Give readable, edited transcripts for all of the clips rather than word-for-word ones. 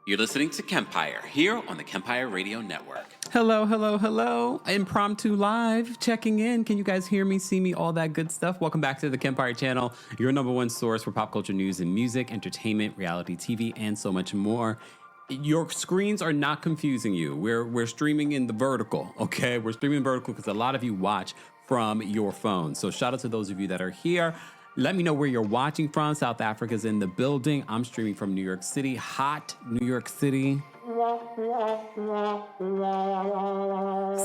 You're listening to KEMPIRE here on the KEMPIRE Radio Network. Hello, hello, hello. Impromptu live, checking in. Can you guys hear me, see me, all that good stuff? Welcome back to the KEMPIRE channel, your number one source for pop culture news and music, entertainment, reality TV, and so much more. Your screens are not confusing you. We're streaming in the vertical, okay? We're streaming vertical because a lot of you watch from your phone. So shout out to those of you that are here. Let me know where you're watching from. South Africa's in the building. I'm streaming from New York City, hot New York City.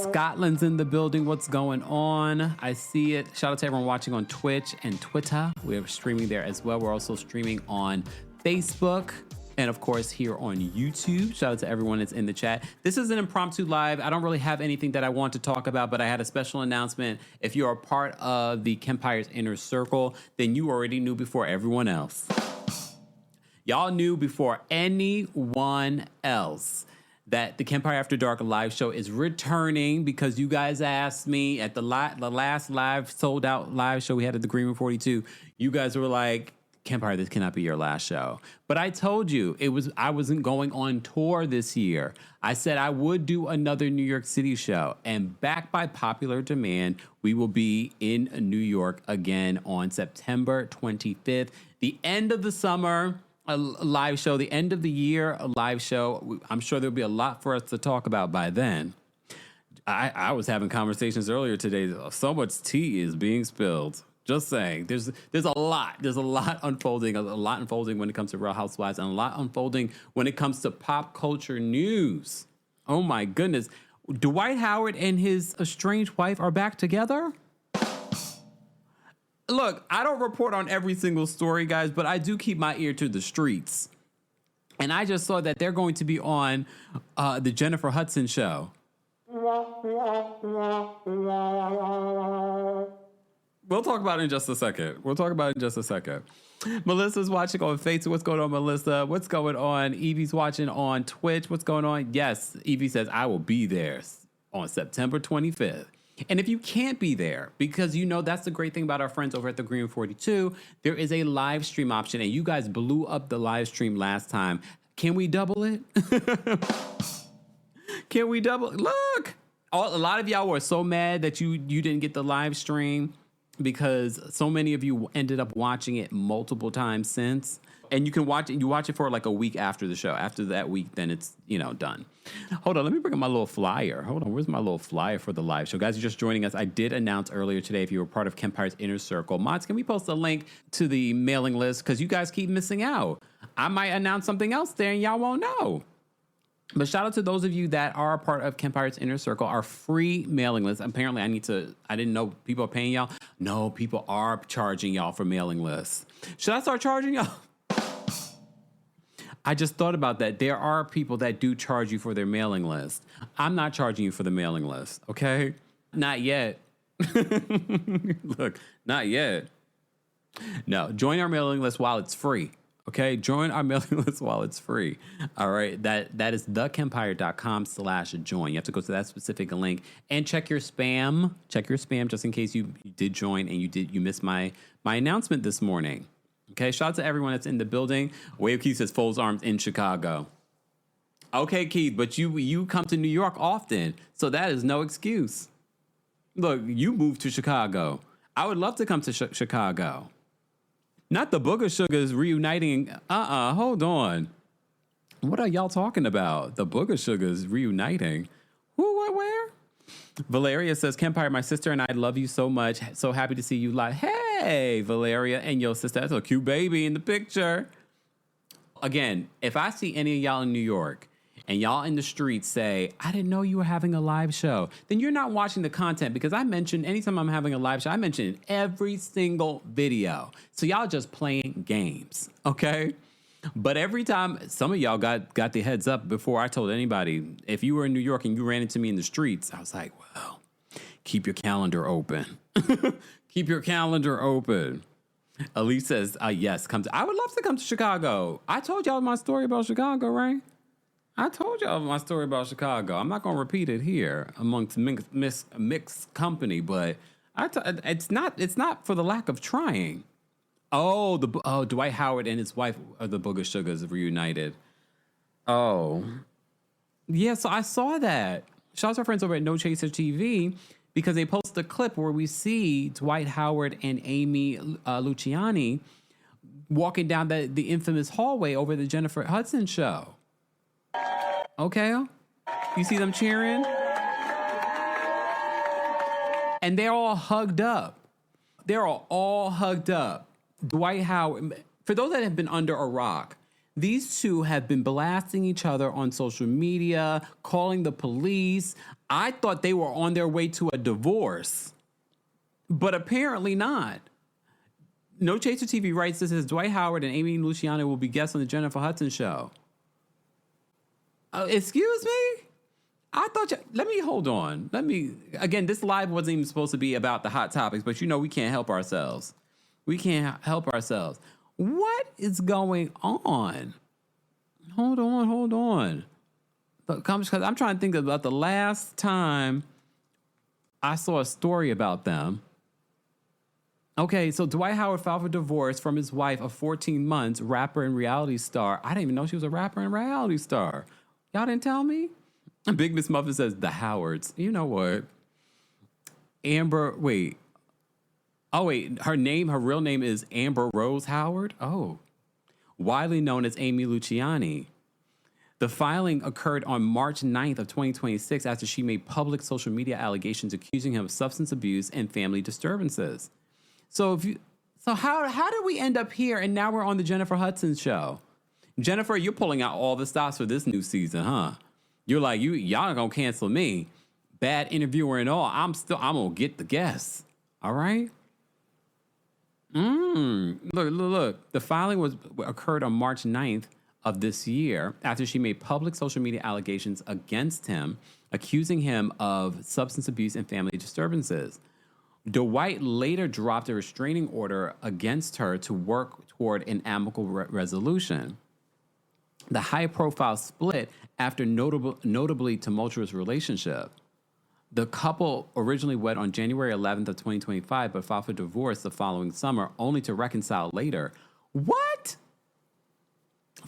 Scotland's in the building. What's going on? I see it. Shout out to everyone watching on Twitch and Twitter. We're streaming there as well. We're also streaming on Facebook. And of course, here on YouTube. Shout out to everyone that's in the chat. This is an impromptu live. I don't really have anything that I want to talk about, but I had a special announcement. If you're a part of the KEMPIRE's Inner Circle, then you already knew before everyone else. Y'all knew before anyone else that the KEMPIRE After Dark live show is returning because you guys asked me at the last live sold out live show we had at the Green Room 42. You guys were like, KEMPIRE, this cannot be your last show. But I told you I wasn't going on tour this year. I said I would do another New York City show. And back by popular demand, we will be in New York again on September 25th. The end of the summer, a live show. The end of the year, a live show. I'm sure there'll be a lot for us to talk about by then. I was having conversations earlier today. So much tea is being spilled. Just saying, there's a lot unfolding, when it comes to Real Housewives, and a lot unfolding when it comes to pop culture news. Oh my goodness. Dwight Howard and his estranged wife are back together? Look, I don't report on every single story, guys, but I do keep my ear to the streets. And I just saw that they're going to be on the Jennifer Hudson show. We'll talk about it in just a second. Melissa's watching on Facebook. What's going on, Melissa? What's going on? Evie's watching on Twitch. What's going on? Yes, Evie says, I will be there on September 25th. And if you can't be there, because you know that's the great thing about our friends over at the Green 42, there is a live stream option, and you guys blew up the live stream last time. Can we double it? Can we double it? Look! A lot of y'all were so mad that you didn't get the live stream, because so many of you ended up watching it multiple times since. And you can watch it. You watch it for like a week after the show. After that week, then it's, done. Hold on. Let me bring up my little flyer. Hold on. Where's my little flyer for the live show? Guys, you're just joining us. I did announce earlier today, if you were part of KEMPIRE's Inner Circle. Mods, can we post a link to the mailing list? Because you guys keep missing out. I might announce something else there and y'all won't know. But shout out to those of you that are a part of KEMPIRE's Inner Circle, our free mailing list. Apparently, I didn't know people are paying y'all. No, people are charging y'all for mailing lists. Should I start charging y'all? I just thought about that. There are people that do charge you for their mailing list. I'm not charging you for the mailing list, okay? Not yet. Look, not yet. No, join our mailing list while it's free. Okay, join our mailing list while it's free. All right, that is thekempire.com/join. You have to go to that specific link and check your spam. Check your spam just in case you did join and you missed my announcement this morning. Okay, shout out to everyone that's in the building. Wave Keith says Foles Arms in Chicago. Okay, Keith, but you come to New York often, so that is no excuse. Look, you moved to Chicago. I would love to come to Chicago. Not the Booger Sugars reuniting. Hold on. What are y'all talking about? The Booger Sugars reuniting. Who, what, where? Valeria says, KEMPIRE, my sister and I love you so much. So happy to see you live. Hey, Valeria and your sister. That's a cute baby in the picture. Again, if I see any of y'all in New York and y'all in the streets say, I didn't know you were having a live show, then you're not watching the content, because I mentioned anytime I'm having a live show, I mention it in every single video. So y'all just playing games, okay? But every time, some of y'all got the heads up before I told anybody. If you were in New York and you ran into me in the streets, I was like, well, keep your calendar open. Keep your calendar open. Elise says, yes, I would love to come to Chicago. I told y'all my story about Chicago, right? I told y'all my story about Chicago. I'm not going to repeat it here amongst mixed company, but it's not for the lack of trying. Dwight Howard and his wife are the Booger Sugars reunited. Oh. Yeah, so I saw that. Shout out to our friends over at No Chaser TV because they posted a clip where we see Dwight Howard and Amy Luciani walking down the infamous hallway over the Jennifer Hudson show. Okay? You see them cheering? And they're all hugged up. They're all hugged up. Dwight Howard, for those that have been under a rock, these two have been blasting each other on social media, calling the police. I thought they were on their way to a divorce, but apparently not. No Chaser TV writes this as Dwight Howard and Amy Luciani will be guests on the Jennifer Hudson show. Excuse me? I thought let me hold on. Again, this live wasn't even supposed to be about the hot topics, but we can't help ourselves. We can't help ourselves. What is going on? Hold on. Because I'm trying to think about the last time I saw a story about them. Okay, so Dwight Howard filed for divorce from his wife of 14 months, rapper and reality star. I didn't even know she was a rapper and reality star. Y'all didn't tell me? Big Miss Muffin says, the Howards. You know what? Amber, wait. Oh, wait. Her real name is Amber Rose Howard? Oh. Widely known as Amy Luciani. The filing occurred on March 9th of 2026 after she made public social media allegations accusing him of substance abuse and family disturbances. So how did we end up here and now we're on the Jennifer Hudson show? Jennifer, you're pulling out all the stops for this new season, huh? You're like, y'all gonna cancel me. Bad interviewer and all. I'm gonna get the guests. All right? Look. The filing occurred on March 9th of this year after she made public social media allegations against him, accusing him of substance abuse and family disturbances. Dwight later dropped a restraining order against her to work toward an amicable resolution. The high-profile split after notably tumultuous relationship. The couple originally wed on January 11th of 2025, but filed for divorce the following summer, only to reconcile later. What?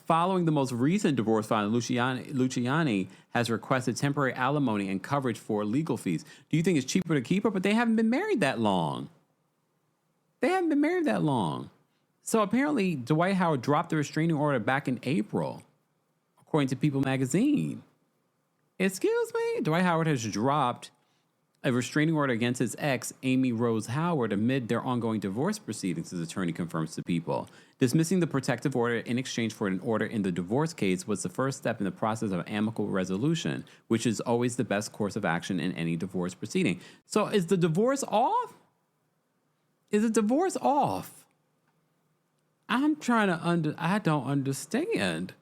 Following the most recent divorce filing, Luciani has requested temporary alimony and coverage for legal fees. Do you think it's cheaper to keep her? But they haven't been married that long. So apparently, Dwight Howard dropped the restraining order back in April, according to People magazine. Excuse me? Dwight Howard has dropped a restraining order against his ex, Amy Rose Howard, amid their ongoing divorce proceedings, his attorney confirms to People. Dismissing the protective order in exchange for an order in the divorce case was the first step in the process of amicable resolution, which is always the best course of action in any divorce proceeding. So is the divorce off? I'm trying to I don't understand.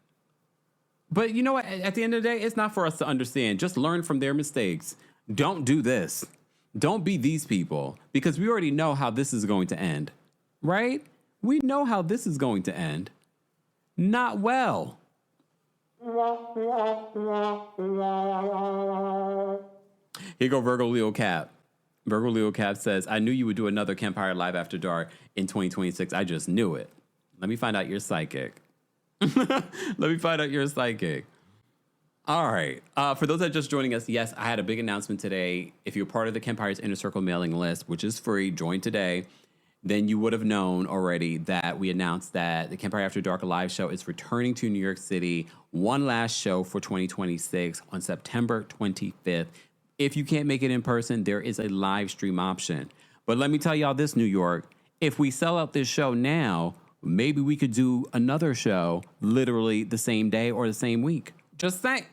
But you know what? At the end of the day, it's not for us to understand. Just learn from their mistakes. Don't do this. Don't be these people, because we already know how this is going to end, right? We know how this is going to end. Not well. Here go Virgo Leo Cap. Virgo Leo Cap says, I knew you would do another Kempire Live After Dark in 2026. I just knew it. Let me find out you're psychic. All right. For those that are just joining us, yes, I had a big announcement today. If you're part of the Kempire's Inner Circle mailing list, which is free, join today, then you would have known already that we announced that the Kempire After Dark live show is returning to New York City. One last show for 2026 on September 25th. If you can't make it in person, there is a live stream option. But let me tell y'all this, New York, if we sell out this show now, maybe we could do another show literally the same day or the same week. Just saying.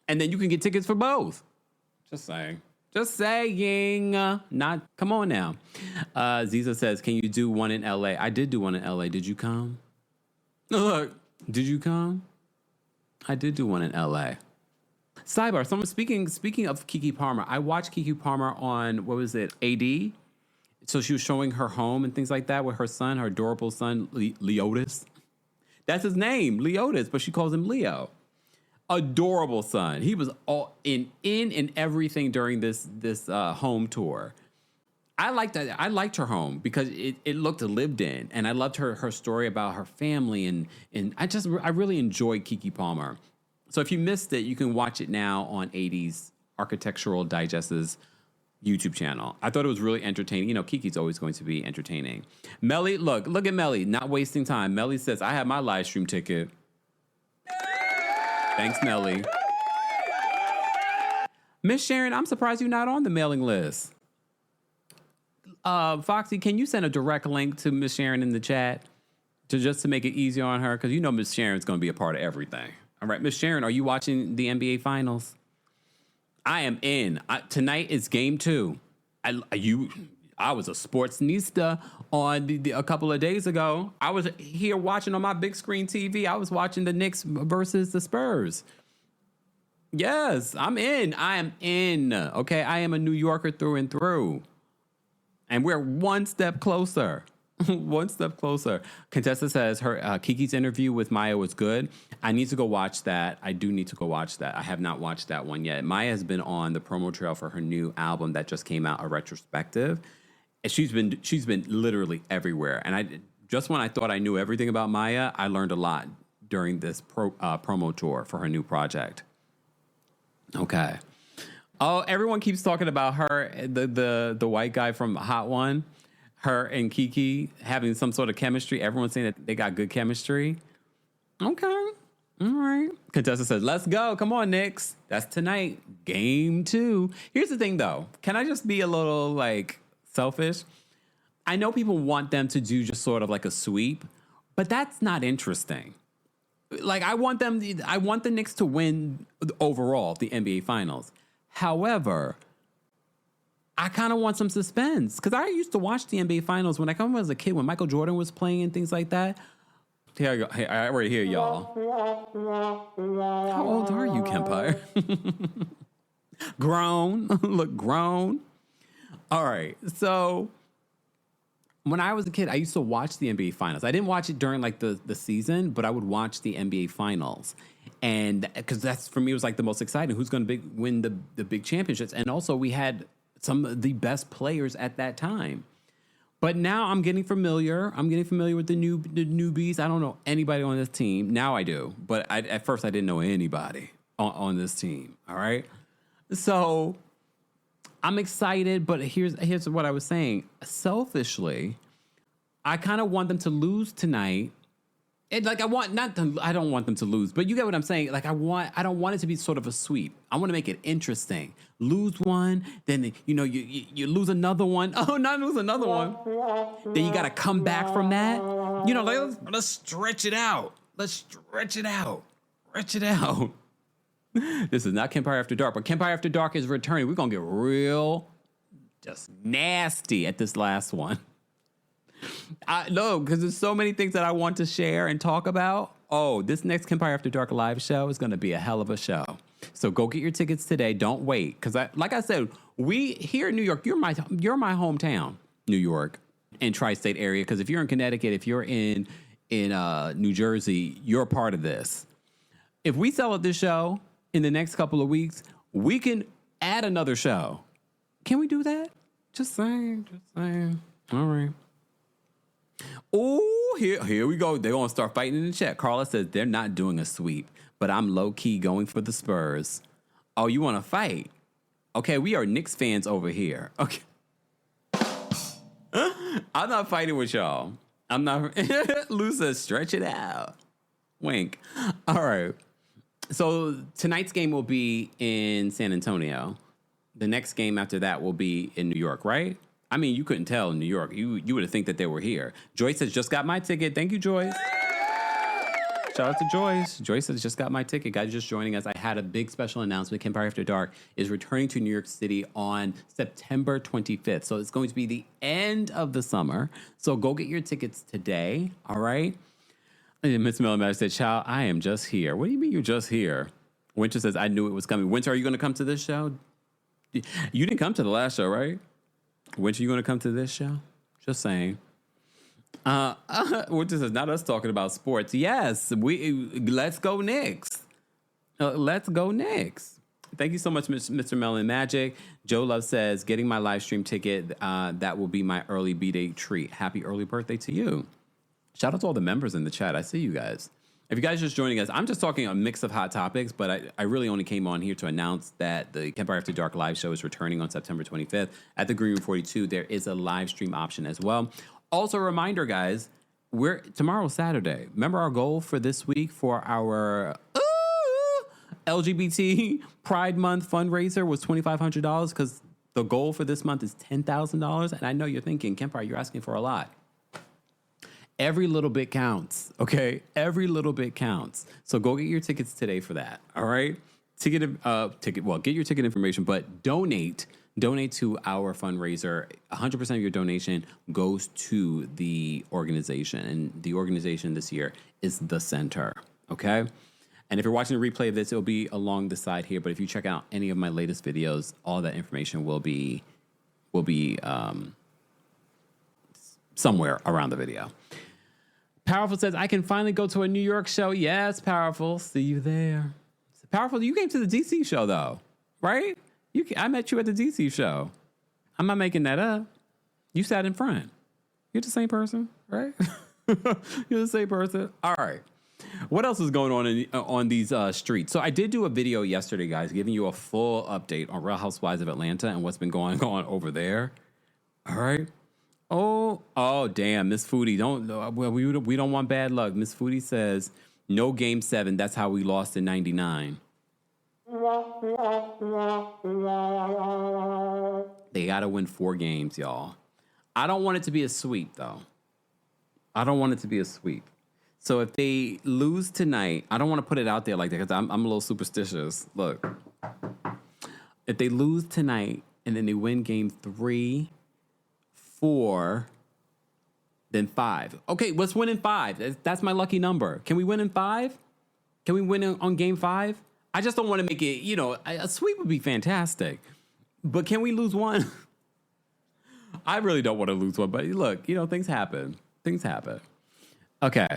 And then you can get tickets for both. Just saying. Come on now. Ziza says, can you do one in LA? I did do one in LA. Did you come? Look, did you come? I did do one in LA. Sidebar. Someone speaking of Keke Palmer, I watched Keke Palmer on, what was it, AD? So she was showing her home and things like that with her son, her adorable son, Leotis. That's his name, Leotis, but she calls him Leo. Adorable son. He was all in everything during this home tour. I liked that. I liked her home because it looked lived in, and I loved her story about her family, and I really enjoyed Keke Palmer. So if you missed it, you can watch it now on 80s Architectural Digest's YouTube channel. I thought it was really entertaining. You know, Kiki's always going to be entertaining. Melly, look at Melly, not wasting time. Melly says, I have my live stream ticket. Thanks, Melly. Miss Sharon, I'm surprised you're not on the mailing list. Foxy, can you send a direct link to Miss Sharon in the chat just to make it easier on her? Because you know Miss Sharon's going to be a part of everything. All right, Miss Sharon, are you watching the NBA Finals? I am in. Tonight is game 2. I was a sportsnista on a couple of days ago. I was here watching on my big screen TV. I was watching the Knicks versus the Spurs. Yes, I'm in. I am in. Okay, I am a New Yorker through and through. And we're one step closer. One step closer. Contessa says her Kiki's interview with Maya was good. I need to go watch that. I do need to go watch that. I have not watched that one yet. Maya has been on the promo trail for her new album that just came out, a retrospective. And she's been literally everywhere. And just when I thought I knew everything about Maya, I learned a lot during this promo tour for her new project. Okay. Oh, everyone keeps talking about her, the white guy from Hot One, her and Keke having some sort of chemistry. Everyone's saying that they got good chemistry. Okay. All right. Contessa says, let's go. Come on, Knicks. That's tonight. Game 2. Here's the thing, though. Can I just be a little, selfish? I know people want them to do just sort of like a sweep, but that's not interesting. I want the Knicks to win overall the NBA Finals. However, I kind of want some suspense because I used to watch the NBA Finals when I was a kid, when Michael Jordan was playing and things like that. Here I go. Hey, I already hear y'all. How old are you, Kempire? Grown. Look, grown. All right. So when I was a kid, I used to watch the NBA Finals. I didn't watch it during the season, but I would watch the NBA Finals. And because that's, for me, was the most exciting. Who's going to win the big championships? And also we had some of the best players at that time. But now I'm getting familiar. I'm getting familiar with the newbies. I don't know anybody on this team. Now I do. But at first I didn't know anybody on this team. All right. So I'm excited, but here's what I was saying. Selfishly, I kind of want them to lose tonight. And I don't want them to lose, but you get what I'm saying. I don't want it to be sort of a sweep. I want to make it interesting. Lose one, then you lose another one. Oh, not lose another one. Then you got to come back from that. Let's stretch it out. Let's stretch it out. Stretch it out. This is not Kempire After Dark, but Kempire After Dark is returning. We're gonna get real, just nasty at this last one. No, because there's so many things that I want to share and talk about. Oh, this next Kempire After Dark live show is going to be a hell of a show. So go get your tickets today. Don't wait. Because like I said, we here in New York, you're my hometown, New York, and tri-state area. Because if you're in Connecticut, if you're in New Jersey, you're a part of this. If we sell at this show in the next couple of weeks, we can add another show. Can we do that? Just saying. All right. Oh, here we go. They're going to start fighting in the chat. Carla says they're not doing a sweep, but I'm low-key going for the Spurs. Oh, you want to fight? Okay, we are Knicks fans over here. Okay. I'm not fighting with y'all. I'm not. Lou says, stretch it out. Wink. All right. So tonight's game will be in San Antonio. The next game after that will be in New York, right? I mean, you couldn't tell in New York. You would have think that they were here. Joyce has just got my ticket. Thank you, Joyce. Shout out to Joyce. Joyce has just got my ticket. Guys, just joining us. I had a big special announcement. Kempire After Dark is returning to New York City on September 25th. So it's going to be the end of the summer. So go get your tickets today. All right. And Miss Miller said, "Child, I am just here." What do you mean you're just here? Winter says, "I knew it was coming." Winter, are you going to come to this show? You didn't come to the last show, right? Winter, you going to come to this show? Just saying. Winter says, not us talking about sports. Yes, let's go Knicks. Let's go Knicks. Thank you so much, Mr. Melon Magic. Joe Love says, getting my live stream ticket. That will be my early B-Day treat. Happy early birthday to you. Shout out to all the members in the chat. I see you guys. If you guys are just joining us, I'm just talking a mix of hot topics, but I really only came on here to announce that the Kempire After Dark live show is returning on September 25th at the Green Room 42. There is a live stream option as well. Also, a reminder, guys, tomorrow's Saturday. Remember our goal for this week for our LGBT Pride Month fundraiser was $2,500 because the goal for this month is $10,000. And I know you're thinking, Kempire, you're asking for a lot. Every little bit counts, okay? Every little bit counts. So go get your tickets today for that, all right? Get your ticket information, but donate to our fundraiser. 100% of your donation goes to the organization, and the organization this year is The Center, okay? And if you're watching the replay of this, it'll be along the side here, but if you check out any of my latest videos, all that information will be somewhere around the video. Powerful says, I can finally go to a New York show. Yes, Powerful. See you there. Powerful, you came to the DC show, though, right? I met you at the DC show. I'm not making that up. You sat in front. You're the same person, right? You're the same person. All right. What else is going on these streets? So I did do a video yesterday, guys, giving you a full update on Real Housewives of Atlanta and what's been going on over there. All right. Oh, damn, Miss Foodie, we don't want bad luck. Miss Foodie says, no game 7. That's how we lost in 99. They got to win 4 games, y'all. I don't want it to be a sweep, though. I don't want it to be a sweep. So if they lose tonight, I don't want to put it out there like that because I'm a little superstitious. Look, if they lose tonight and then they win game 3, 4, then 5. Okay, let's win in 5. That's my lucky number. Can we win in 5? Can we win on game 5? I just don't want to make it, a sweep would be fantastic. But can we lose 1? I really don't want to lose 1, but look, things happen. Things happen. Okay.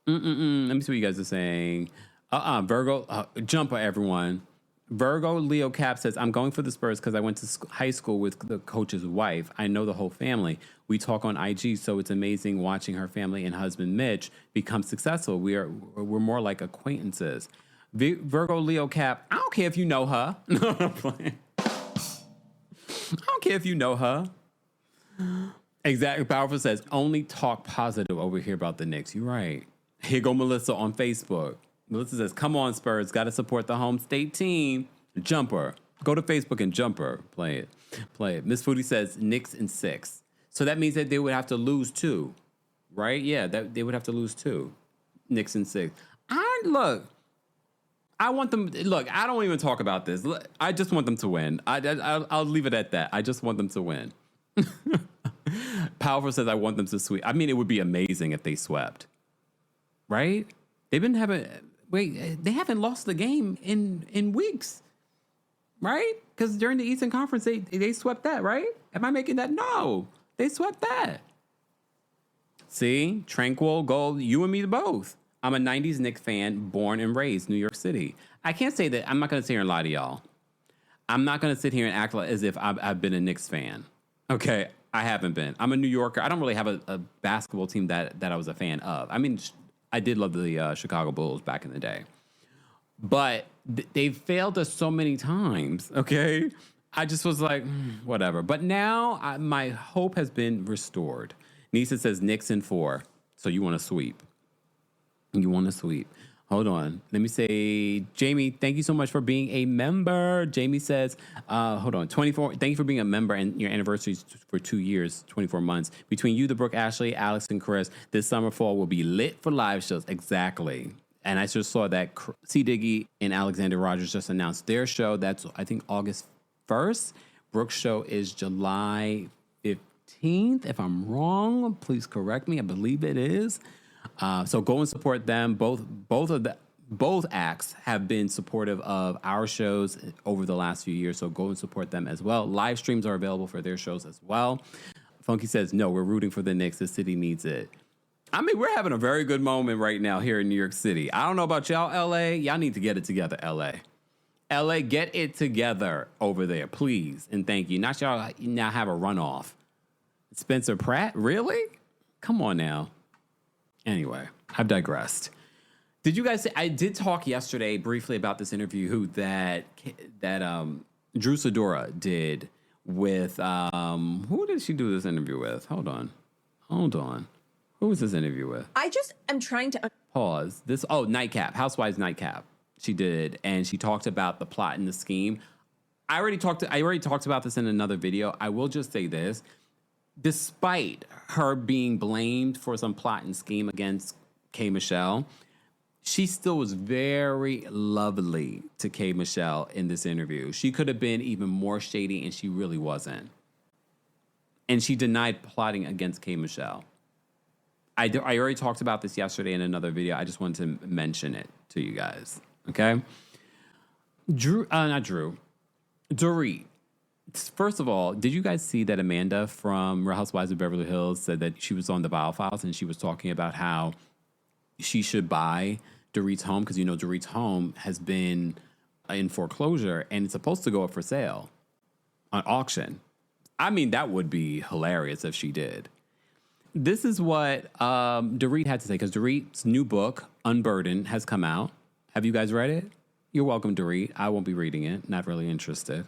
Let me see what you guys are saying. Virgo, jumper, everyone. Virgo Leo Cap says, I'm going for the Spurs because I went to high school with the coach's wife. I know the whole family. We talk on IG, so it's amazing watching her family and husband Mitch become successful. We're more like acquaintances. Virgo Leo Cap, I don't care if you know her. No, I'm playing. I don't care if you know her. Exactly. Powerful says, only talk positive over here about the Knicks. You're right. Here go Melissa on Facebook. Melissa says, come on, Spurs. Got to support the home state team. Jumper. Go to Facebook and jumper. Play it. Play it. Miss Foodie says, Knicks in 6. So that means that they would have to lose 2. Right? Yeah, they would have to lose 2. Knicks in 6. I want them. Look, I don't even talk about this. I just want them to win. I'll leave it at that. I just want them to win. Powerful says, I want them to sweep. I mean, it would be amazing if they swept. Right? They've been having... Wait, they haven't lost the game in weeks, right? Because during the Eastern Conference, they swept that, right? Am I making that? No, they swept that. See, tranquil, gold, you and me both. I'm a 90s Knicks fan, born and raised New York City. I can't say that. I'm not going to sit here and lie to y'all. I'm not going to sit here and act as if I've been a Knicks fan. Okay, I haven't been. I'm a New Yorker. I don't really have a basketball team that I was a fan of. I mean, I did love the Chicago Bulls back in the day. But they've failed us so many times, okay? I just was like, whatever. But now my hope has been restored. Nisa says Knicks in 4. So you want to sweep. You want to sweep. Hold on. Let me say, Jamie, thank you so much for being a member. Jamie says, hold on, 24. Thank you for being a member and your anniversary is for 2 years, 24 months. Between you, the Brooke, Ashley, Alex, and Chris, this summer fall will be lit for live shows. Exactly. And I just saw that C. Diggy and Alexander Rogers just announced their show. That's, I think, August 1st. Brooke's show is July 15th. If I'm wrong, please correct me. I believe it is. So go and support them. Both acts have been supportive of our shows over the last few years. So go and support them as well. Live streams are available for their shows as well. Funky says, no, we're rooting for the Knicks. The city needs it. I mean, we're having a very good moment right now here in New York City. I don't know about y'all, LA. Y'all need to get it together, LA. LA, get it together over there, please. And thank you. Not y'all now have a runoff. Spencer Pratt? Really? Come on now. Anyway, I've digressed. Did you guys say, I did talk yesterday briefly about this interview that Drew Sidora did with, who did she do this interview with? Hold on. Who was this interview with? I just am trying to... Pause. Nightcap. Housewives Nightcap. She did, and she talked about the plot and the scheme. I already talked about this in another video. I will just say this. Despite her being blamed for some plot and scheme against K. Michelle, she still was very lovely to K. Michelle in this interview. She could have been even more shady, and she really wasn't. And she denied plotting against K. Michelle. I already talked about this yesterday in another video. I just wanted to mention it to you guys. Okay? Dorit. First of all, did you guys see that Amanda from Real Housewives of Beverly Hills said that she was on the Bio Files and she was talking about how she should buy Dorit's home because, Dorit's home has been in foreclosure and it's supposed to go up for sale on auction. I mean, that would be hilarious if she did. This is what Dorit had to say because Dorit's new book, Unburdened, has come out. Have you guys read it? You're welcome, Dorit. I won't be reading it. Not really interested.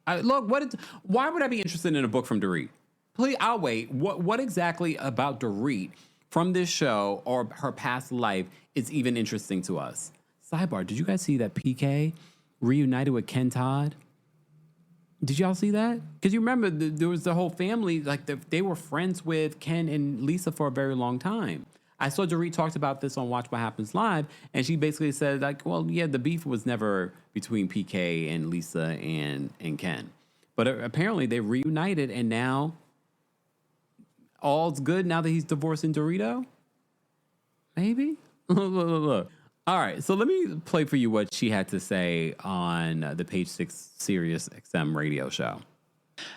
Why would I be interested in a book from Dorit? Please, I'll wait. What exactly about Dorit from this show or her past life is even interesting to us? Sidebar, did you guys see that PK reunited with Ken Todd? Did y'all see that? Because you remember there was the whole family, they were friends with Ken and Lisa for a very long time. I saw Dorit talked about this on Watch What Happens Live, and she basically said, the beef was never between PK and Lisa and Ken. But apparently they reunited, and now all's good now that he's divorcing Dorito? Maybe? Look. All right, so let me play for you what she had to say on the Page 6 Sirius XM radio show.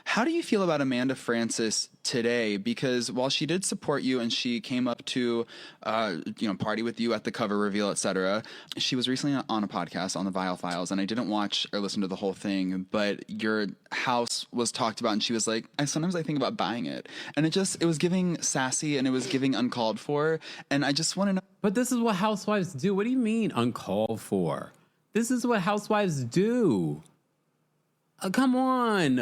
How do you feel about Amanda Francis today? Because while she did support you and she came up to, party with you at the cover reveal, etc., she was recently on a podcast on the Vile Files, and I didn't watch or listen to the whole thing, but your house was talked about, and she was like, sometimes I think about buying it. And it was giving sassy and it was giving uncalled for, and I just want to know. But this is what housewives do. What do you mean uncalled for? This is what housewives do. Come on.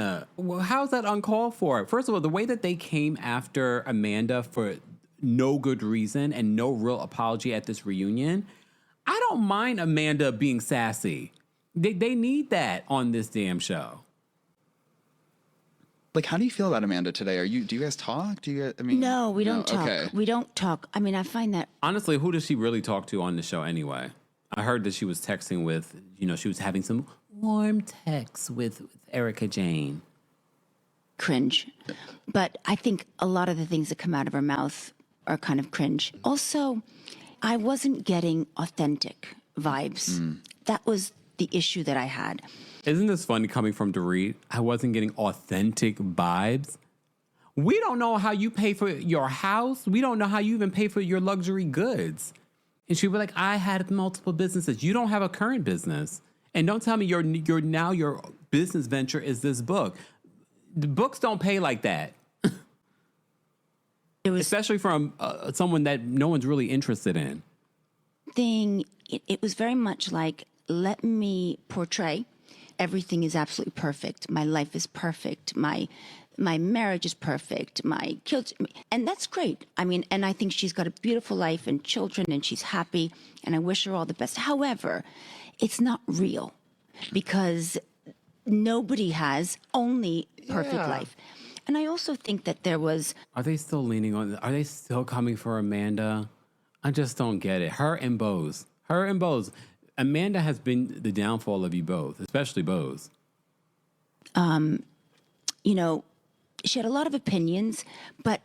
How's that uncalled for? First of all, the way that they came after Amanda for no good reason and no real apology at this reunion, I don't mind Amanda being sassy. They need that on this damn show. How do you feel about Amanda today? Do you guys talk? No, we don't talk. Okay. We don't talk. I mean, I find that... Honestly, who does she really talk to on the show anyway? I heard that she was texting with, she was having some warm texts with Erica Jane. Cringe. But I think a lot of the things that come out of her mouth are kind of cringe. Also, I wasn't getting authentic vibes. That was the issue that I had. Isn't this funny coming from Dorit? I wasn't getting authentic vibes. We don't know how you pay for your house. We don't know how you even pay for your luxury goods. And she'd be like, I had multiple businesses. You don't have a current business. And don't tell me your business venture is this book. The books don't pay like that. Especially from someone that no one's really interested in. It was very much like, let me portray everything is absolutely perfect. My life is perfect. My marriage is perfect. My kids, and that's great. I mean, and I think she's got a beautiful life and children, and she's happy, and I wish her all the best. However, it's not real because nobody has only perfect life. And I also think that there was... Are they still leaning on... Are they still coming for Amanda? I just don't get it. Her and Bose. Amanda has been the downfall of you both, especially Bose. She had a lot of opinions, but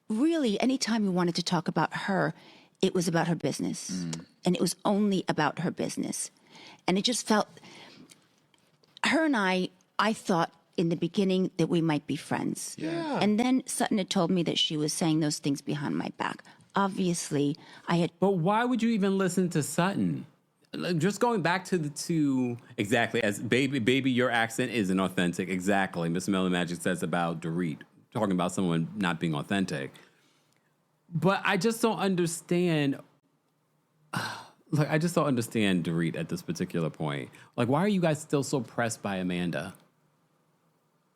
really anytime we wanted to talk about her, it was about her business. And it was only about her business. And it just felt... Her and I thought in the beginning that we might be friends. Yeah. And then Sutton had told me that she was saying those things behind my back. Obviously, I had... But why would you even listen to Sutton? Just going back to exactly as baby, your accent isn't authentic. Exactly. Miss Melon Magic says about Dorit, talking about someone not being authentic. But I just don't understand. Like, I just don't understand Dorit at this particular point. Like, why are you guys still so pressed by Amanda?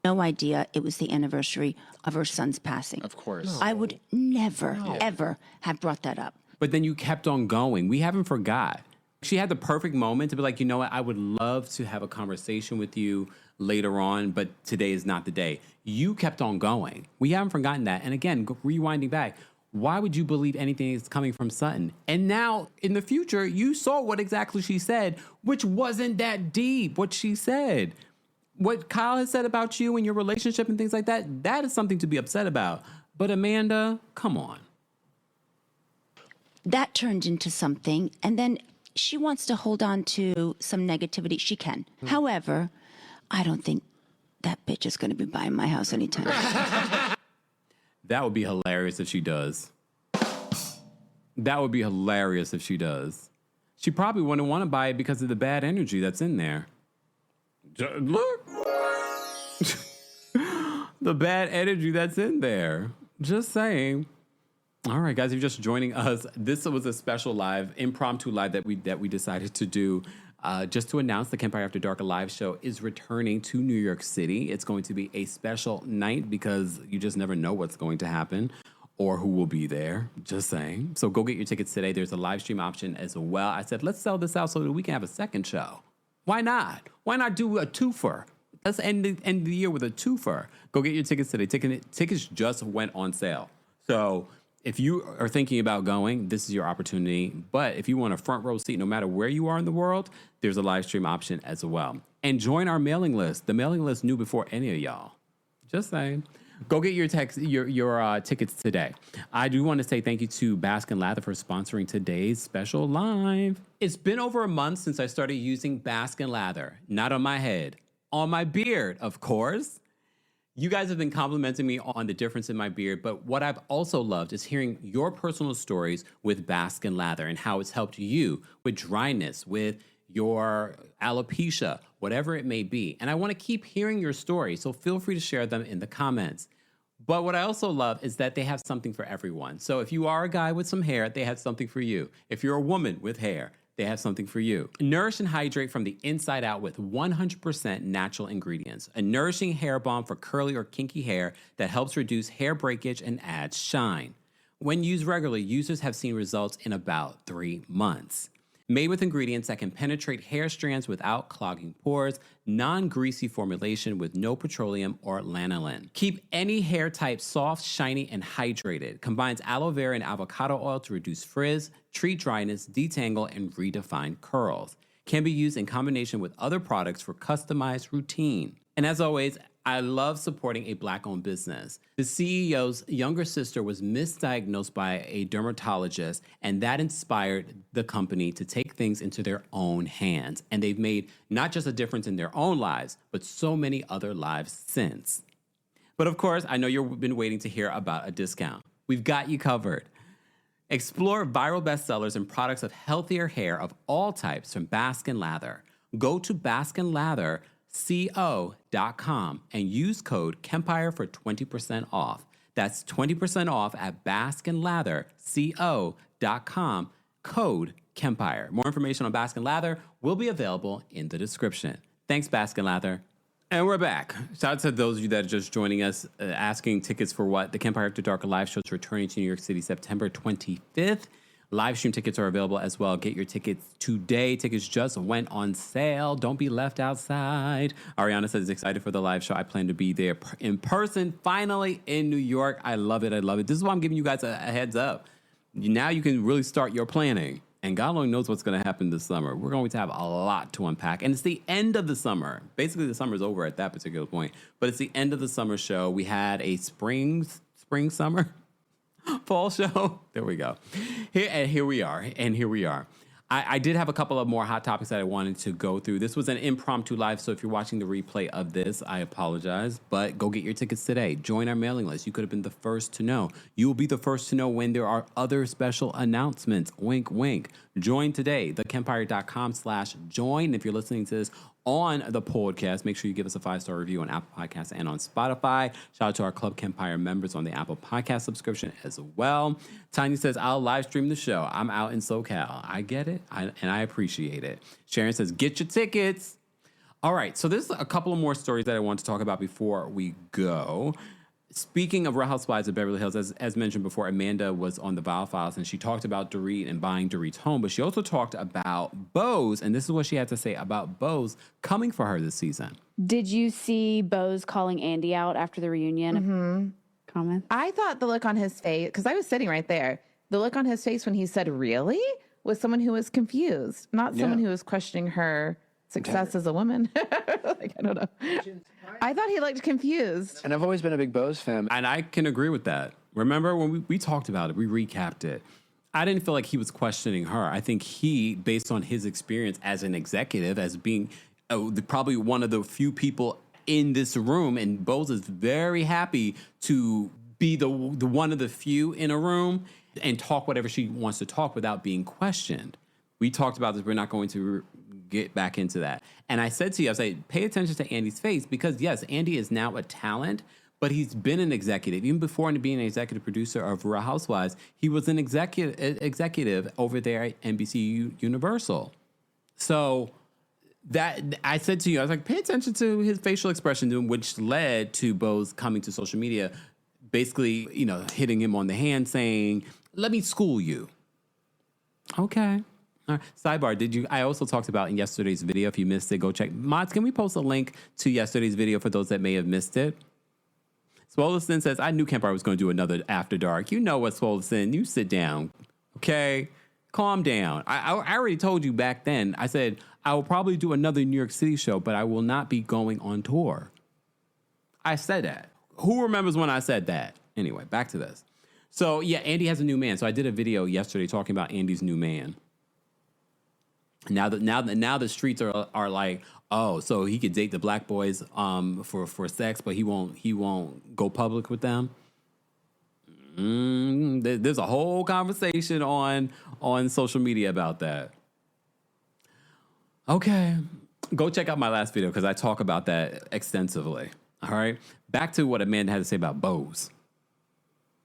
No idea it was the anniversary of her son's passing. Of course. I would never, ever have brought that up. But then you kept on going. We haven't forgot. She had the perfect moment to be like, you know what? I would love to have a conversation with you later on, but today is not the day. You kept on going. We haven't forgotten that. And again, rewinding back, why would you believe anything is coming from Sutton? And now in the future, you saw what exactly she said, which wasn't that deep, what she said. What Kyle has said about you and your relationship and things like that, that is something to be upset about. But Amanda, come on. That turned into something, and then she wants to hold on to some negativity. She can. However, I don't think that bitch is going to be buying my house anytime. That would be hilarious if she does. That would be hilarious if she does. She probably wouldn't want to buy it because of the bad energy that's in there. Look. The bad energy that's in there. Just saying. All right, guys, if you're just joining us, this was a special live, impromptu live that we decided to do just to announce the Kempire After Dark live show is returning to New York City. It's going to be a special night because you just never know what's going to happen or who will be there. Just saying. So go get your tickets today. There's a live stream option as well. I said, let's sell this out so that we can have a second show. Why not? Why not do a twofer? Let's end the year with a twofer. Go get your tickets today. Tickets just went on sale. So if you are thinking about going, this is your opportunity. But if you want a front row seat, no matter where you are in the world, there's a live stream option as well. And join our mailing list. The mailing list knew before any of y'all. Just saying. Go get your tickets today. I do want to say thank you to Baskin Lather for sponsoring today's special live. It's been over a month since I started using Baskin Lather. Not on my head, on my beard, of course. You guys have been complimenting me on the difference in my beard, but what I've also loved is hearing your personal stories with Baskin Lather and how it's helped you with dryness, with your alopecia, whatever it may be. And I want to keep hearing your stories, so feel free to share them in the comments. But what I also love is that they have something for everyone. So if you are a guy with some hair, they have something for you. If you're a woman with hair, they have something for you. Nourish and hydrate from the inside out with 100% natural ingredients. A nourishing hair balm for curly or kinky hair that helps reduce hair breakage and adds shine. When used regularly, users have seen results in about 3 months. Made with ingredients that can penetrate hair strands without clogging pores, non-greasy formulation with no petroleum or lanolin. Keep any hair type soft, shiny, and hydrated. Combines aloe vera and avocado oil to reduce frizz, treat dryness, detangle, and redefine curls. Can be used in combination with other products for customized routine. And as always, I love supporting a Black-owned business. The CEO's younger sister was misdiagnosed by a dermatologist, and that inspired the company to take things into their own hands. And they've made not just a difference in their own lives, but so many other lives since. But of course, I know you've been waiting to hear about a discount. We've got you covered. Explore viral bestsellers and products of healthier hair of all types from Baskin Lather. Go to baskinlatherco.com and use code KEMPIRE for 20% off. That's 20% off at baskinlatherco.com, code KEMPIRE. More information on Baskin Lather will be available in the description. Thanks, Baskin Lather. And we're back. Shout out to those of you that are just joining us, asking tickets for what? The Kempire After Dark live show is returning to New York City September 25th. Live stream tickets are available as well. Get your tickets today. Tickets just went on sale. Don't be left outside. Ariana says excited for the live show. I plan to be there in person, finally in New York. I love it. I love it. This is why I'm giving you guys a heads up. Now you can really start your planning. And God only knows what's going to happen this summer. We're going to have a lot to unpack. And it's the end of the summer. Basically, the summer's over at that particular point. But it's the end of the summer show. We had a spring, summer, fall show. There we go. Here we are. I did have a couple of more hot topics that I wanted to go through. This was an impromptu live, so if you're watching the replay of this, I apologize. But go get your tickets today. Join our mailing list. You could have been the first to know. You will be the first to know when there are other special announcements. Wink, wink. Join today, thekempire.com/join. If you're listening to this on the podcast, make sure you give us a 5-star review on Apple Podcasts and on Spotify. Shout out to our Club KEMPIRE members on the Apple Podcast subscription as well. Tanya says, I'll live stream the show. I'm out in SoCal. I get it, and I appreciate it. Sharon says, get your tickets. All right, so there's a couple of more stories that I want to talk about before we go. Speaking of Real Housewives of Beverly Hills, as mentioned before, Amanda was on the Viall Files, and she talked about Dorit and buying Dorit's home, but she also talked about Bose, and this is what she had to say about Bose coming for her this season. Did you see Bose calling Andy out after the reunion? Mm-hmm. Comment? I thought the look on his face, because I was sitting right there, the look on his face when he said, really? Was someone who was confused, not someone who was questioning her success as a woman. Like, I don't know. I thought he looked confused. And I've always been a big Bose fan. And I can agree with that. Remember when we talked about it, we recapped it. I didn't feel like he was questioning her. I think he, based on his experience as an executive, as being probably one of the few people in this room, and Bose is very happy to be the one of the few in a room and talk whatever she wants to talk without being questioned. We talked about this. We're not going to get back into that. And I said to you, I said, pay attention to Andy's face, because yes, Andy is now a talent, but he's been an executive. Even before being an executive producer of Real Housewives, he was an executive over there at NBC Universal. So that I said to you, I was like, pay attention to his facial expression, which led to Bose coming to social media, basically, hitting him on the hand saying, let me school you. Okay. All right. Sidebar, I also talked about in yesterday's video. If you missed it, go check. Mods, can we post a link to yesterday's video for those that may have missed it? Swoleston says, I knew Kempire was going to do another After Dark. You know what, Swoleston? You sit down, okay? Calm down. I already told you back then. I said, I will probably do another New York City show, but I will not be going on tour. I said that. Who remembers when I said that? Anyway, back to this. So, yeah, Andy has a new man. So I did a video yesterday talking about Andy's new man. Now the streets are like, oh, so he could date the black boys for sex, but he won't go public with them. There's a whole conversation on social media about that. Okay, go check out my last video because I talk about that extensively. All right, back to what Amanda had to say about Bose.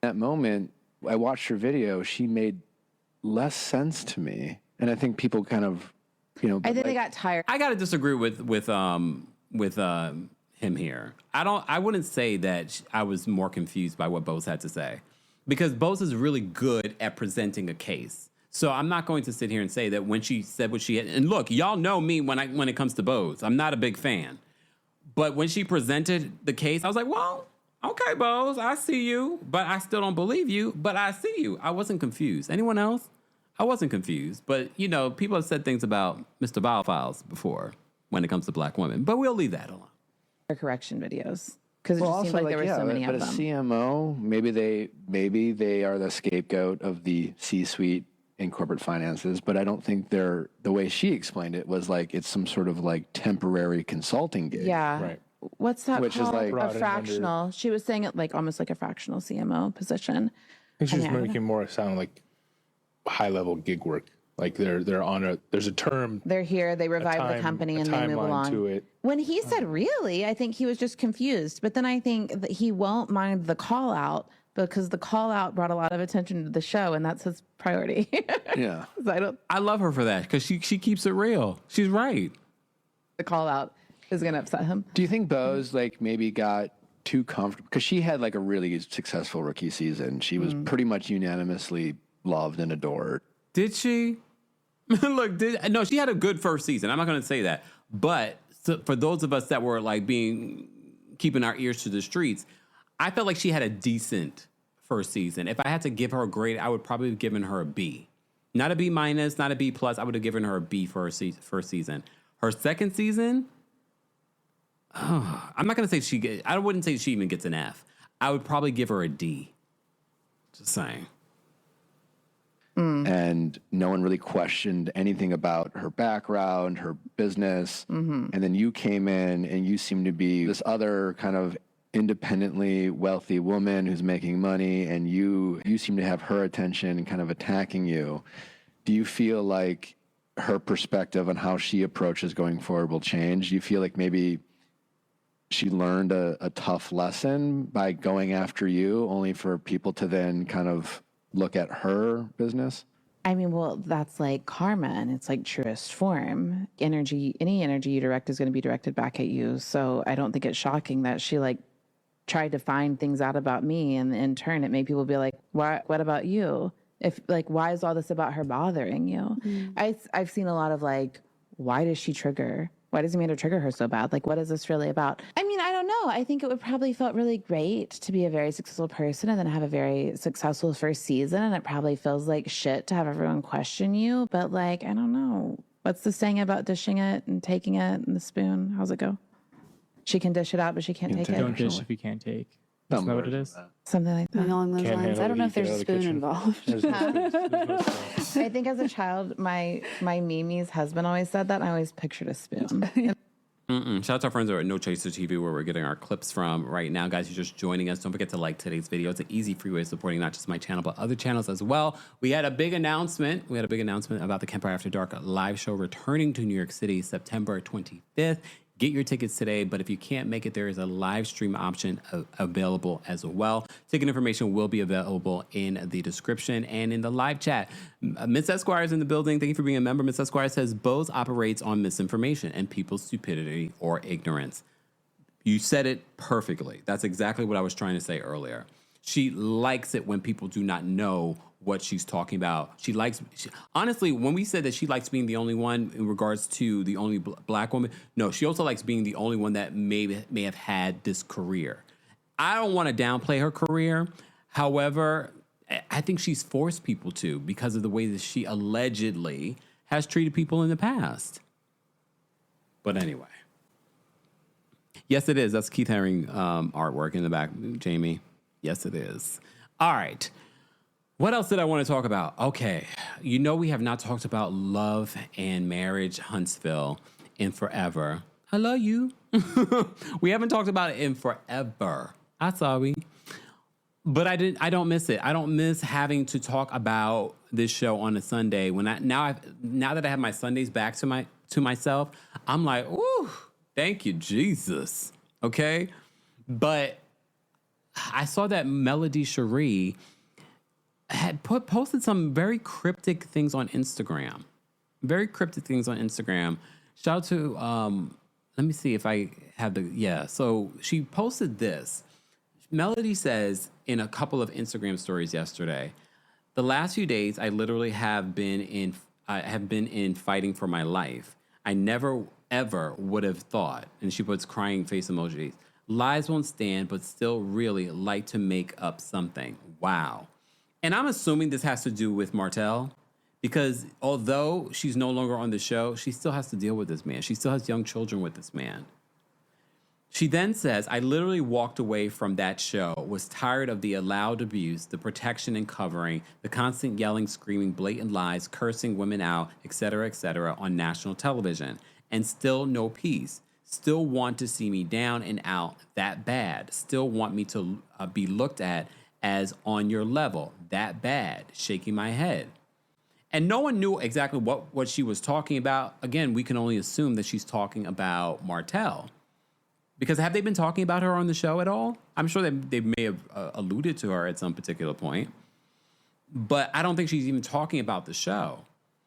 That moment, I watched her video. She made less sense to me. And I think people kind of, I think they got tired. I got to disagree with him here. I wouldn't say that I was more confused by what Bose had to say, because Bose is really good at presenting a case. So I'm not going to sit here and say that when she said what she had, and look, y'all know me when it comes to Bose, I'm not a big fan. But when she presented the case, I was like, well, okay, Bose, I see you, but I still don't believe you, but I see you. I wasn't confused. Anyone else? I wasn't confused, but, people have said things about Mr. Viall Files before when it comes to black women, but we'll leave that alone. Correction videos, because it just seemed like there were so many of them. But a CMO, maybe they are the scapegoat of the C-suite in corporate finances, but I don't think the way she explained it was like it's some sort of like temporary consulting gig. Yeah. Right. What's that Which called? is like A fractional. She was saying it like almost like a fractional CMO position. It's just making more sound like high level gig work. Like they're on there's a term. They're here, they revive the company and they move along. To it. When he said really, I think he was just confused. But then I think that he won't mind the call out because the call out brought a lot of attention to the show and that's his priority. Yeah. So I love her for that because she keeps it real. She's right. The call out is going to upset him. Do you think Bose like maybe got too comfortable? Because she had like a really successful rookie season. She was pretty much unanimously loved and adored. Did she? Look, no, she had a good first season. I'm not going to say that. But for those of us that were like keeping our ears to the streets, I felt like she had a decent first season. If I had to give her a grade, I would probably have given her a B. Not a B minus, not a B plus. I would have given her a B for her first season. Her second season, I'm not going to say I wouldn't say she even gets an F. I would probably give her a D. Just saying. and no one really questioned anything about her background, her business. And then you came in and you seem to be this other kind of independently wealthy woman who's making money, and you seem to have her attention and kind of attacking you. Do you feel like her perspective on how she approaches going forward will change? Do you feel like maybe she learned a tough lesson by going after you, only for people to then kind of look at her business? I mean, well, that's like karma, and it's like truest form. Energy, any energy you direct is going to be directed back at you. So I don't think it's shocking that she like tried to find things out about me, and in turn it made people be like, what about you? If like, why is all this about her bothering you? I've seen a lot of like, why does she trigger? Why does Amanda trigger her so bad? Like, what is this really about? I mean, I don't know. I think it would probably felt really great to be a very successful person and then have a very successful first season. And it probably feels like shit to have everyone question you. But like, I don't know. What's the saying about dishing it and taking it and the spoon? How's it go? She can dish it out, but she can't take it. Don't dish if you can't take. Isn't that what it is? Something like that. Along those Can't lines. handle I don't it, know you if there's get a out of the spoon kitchen. involved. There's no spoon. I think as a child, my Mimi's husband always said that. And I always pictured a spoon. Shout out to our friends over at No Chaser TV, where we're getting our clips from right now. Guys, you're just joining us. Don't forget to like today's video. It's an easy, free way of supporting not just my channel, but other channels as well. We had a big announcement. About the Kempire After Dark live show returning to New York City September 25th. Get your tickets today, but if you can't make it, there is a live stream option available as well. Ticket information will be available in the description and in the live chat. Miss Esquire is in the building. Thank you for being a member. Miss Esquire says, Bose operates on misinformation and people's stupidity or ignorance. You said it perfectly. That's exactly what I was trying to say earlier. She likes it when people do not know what she's talking about. Honestly, when we said that she likes being the only one in regards to the only black woman, no, she also likes being the only one that may have had this career. I don't want to downplay her career. However, I think she's forced people to because of the way that she allegedly has treated people in the past. But anyway. Yes, it is. That's Keith Haring artwork in the back, Jamie. Yes, it is. All right. What else did I want to talk about? Okay. You know, we have not talked about love and marriage, Huntsville, in forever. I love you. We haven't talked about it in forever. I'm sorry. But I don't miss it. I don't miss having to talk about this show on a Sunday. Now that I have my Sundays back to myself, I'm like, ooh, thank you, Jesus. Okay? But I saw that Melody Shari had posted some very cryptic things on Instagram. Shout out to, let me see if I have so she posted this. Melody says in a couple of Instagram stories yesterday, the last few days I literally have been in fighting for my life. I never ever would have thought, and she puts crying face emojis, lies won't stand, but still really like to make up something. Wow. And I'm assuming this has to do with Martell, because although she's no longer on the show, she still has to deal with this man. She still has young children with this man. She then says, I literally walked away from that show, was tired of the allowed abuse, the protection and covering, the constant yelling, screaming, blatant lies, cursing women out, etc., on national television, and still no peace. Still want to see me down and out that bad. Still want me to be looked at as on your level, that bad, shaking my head. And no one knew exactly what she was talking about. Again, we can only assume that she's talking about Martell. Because have they been talking about her on the show at all? I'm sure they may have alluded to her at some particular point. But I don't think she's even talking about the show.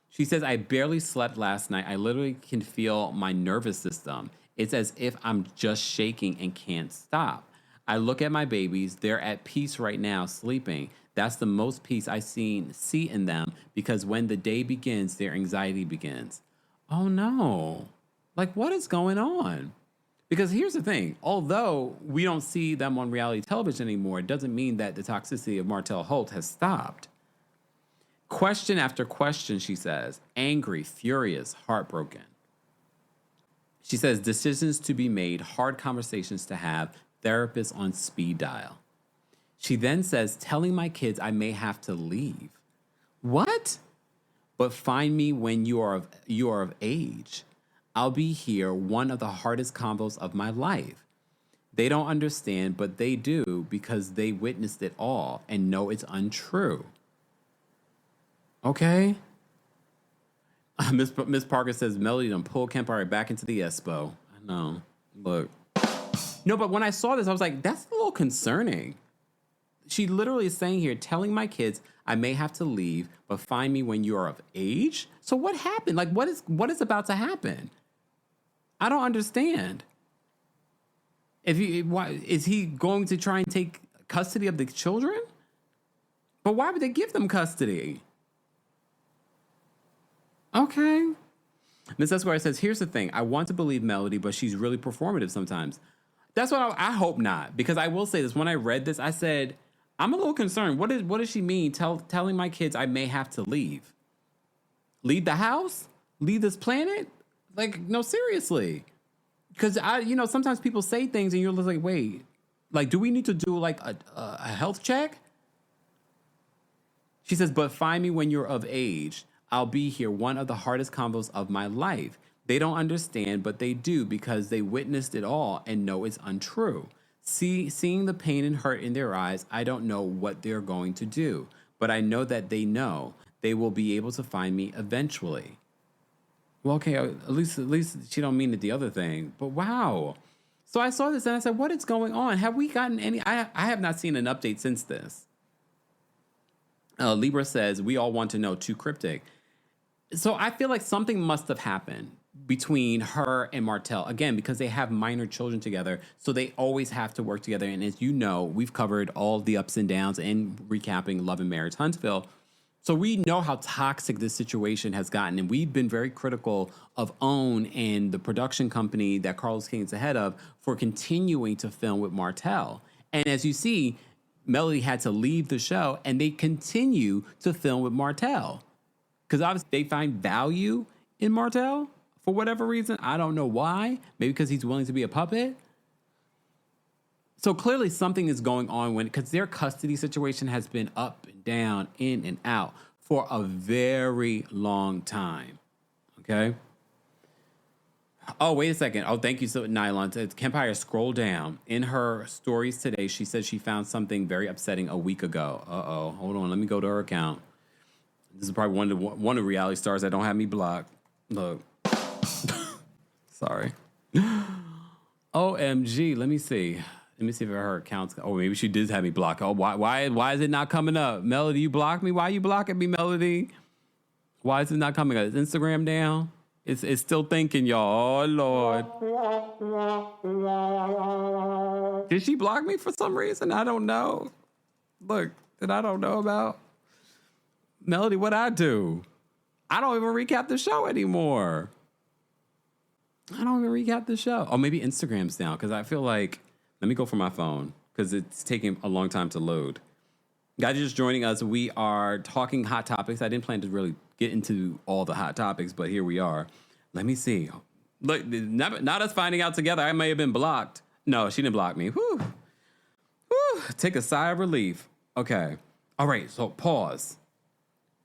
She says, I barely slept last night. I literally can feel my nervous system. It's as if I'm just shaking and can't stop. I look at my babies. They're at peace right now, sleeping. That's the most peace I see in them, because when the day begins, their anxiety begins. Oh, no. Like, what is going on? Because here's the thing. Although we don't see them on reality television anymore, it doesn't mean that the toxicity of Martell Holt has stopped. Question after question, she says. Angry, furious, heartbroken. She says, decisions to be made, hard conversations to have, therapists on speed dial. She then says, telling my kids I may have to leave. What? But find me when you are of age. I'll be here, one of the hardest combos of my life. They don't understand, but they do because they witnessed it all and know it's untrue. Okay? Miss Parker says, Melody done pull Kempire back into the Espo. I know. Look. No, but when I saw this, I was like, that's a little concerning. She literally is saying here, telling my kids I may have to leave, but find me when you are of age. So what happened? Like, what is about to happen? I don't understand. Why is he going to try and take custody of the children? But why would they give them custody? Okay. Miss Esquire says, here's the thing. I want to believe Melody, but she's really performative sometimes. That's what I hope not. Because I will say this. When I read this, I said, I'm a little concerned. What does she mean telling my kids I may have to leave? Leave the house? Leave this planet? Like, no, seriously. Because sometimes people say things and you're just like, wait, like, do we need to do like a health check? She says, but find me when you're of age. I'll be here, one of the hardest combos of my life. They don't understand, but they do because they witnessed it all and know it's untrue. Seeing the pain and hurt in their eyes, I don't know what they're going to do, but I know that they know they will be able to find me eventually. Well, okay, at least she don't mean it the other thing, but wow. So I saw this and I said, what is going on? Have we gotten any? I have not seen an update since this. Libra says, we all want to know, too cryptic. So I feel like something must have happened between her and Martell, again, because they have minor children together, so they always have to work together. And as you know, we've covered all the ups and downs and recapping Love and Marriage Huntsville. So we know how toxic this situation has gotten, and we've been very critical of OWN and the production company that Carlos King is the head of for continuing to film with Martell. And as you see, Melody had to leave the show, and they continue to film with Martell. Because obviously they find value in Martell for whatever reason. I don't know why. Maybe because he's willing to be a puppet. So clearly something is going on because their custody situation has been up and down, in and out for a very long time. Okay. Oh, wait a second. Oh, thank you so Nylon. Kempire, scroll down. In her stories today, she said she found something very upsetting a week ago. Uh-oh. Hold on. Let me go to her account. This is probably one of the reality stars that don't have me blocked. Look. Sorry. OMG. Let me see. Let me see if her account's... Oh, maybe she did have me blocked. Oh, why is it not coming up? Melody, you blocked me? Why are you blocking me, Melody? Why is it not coming up? Is Instagram down? It's still thinking, y'all. Oh, Lord. Did she block me for some reason? I don't know. Look, that I don't know about. Melody, what'd I do? I don't even recap the show anymore. I don't even recap the show. Oh, maybe Instagram's down because I feel like... Let me go for my phone because it's taking a long time to load. Guys, just joining us. We are talking hot topics. I didn't plan to really get into all the hot topics, but here we are. Let me see. Look, not us finding out together. I may have been blocked. No, she didn't block me. Whew. Whew. Take a sigh of relief. Okay. All right. So pause.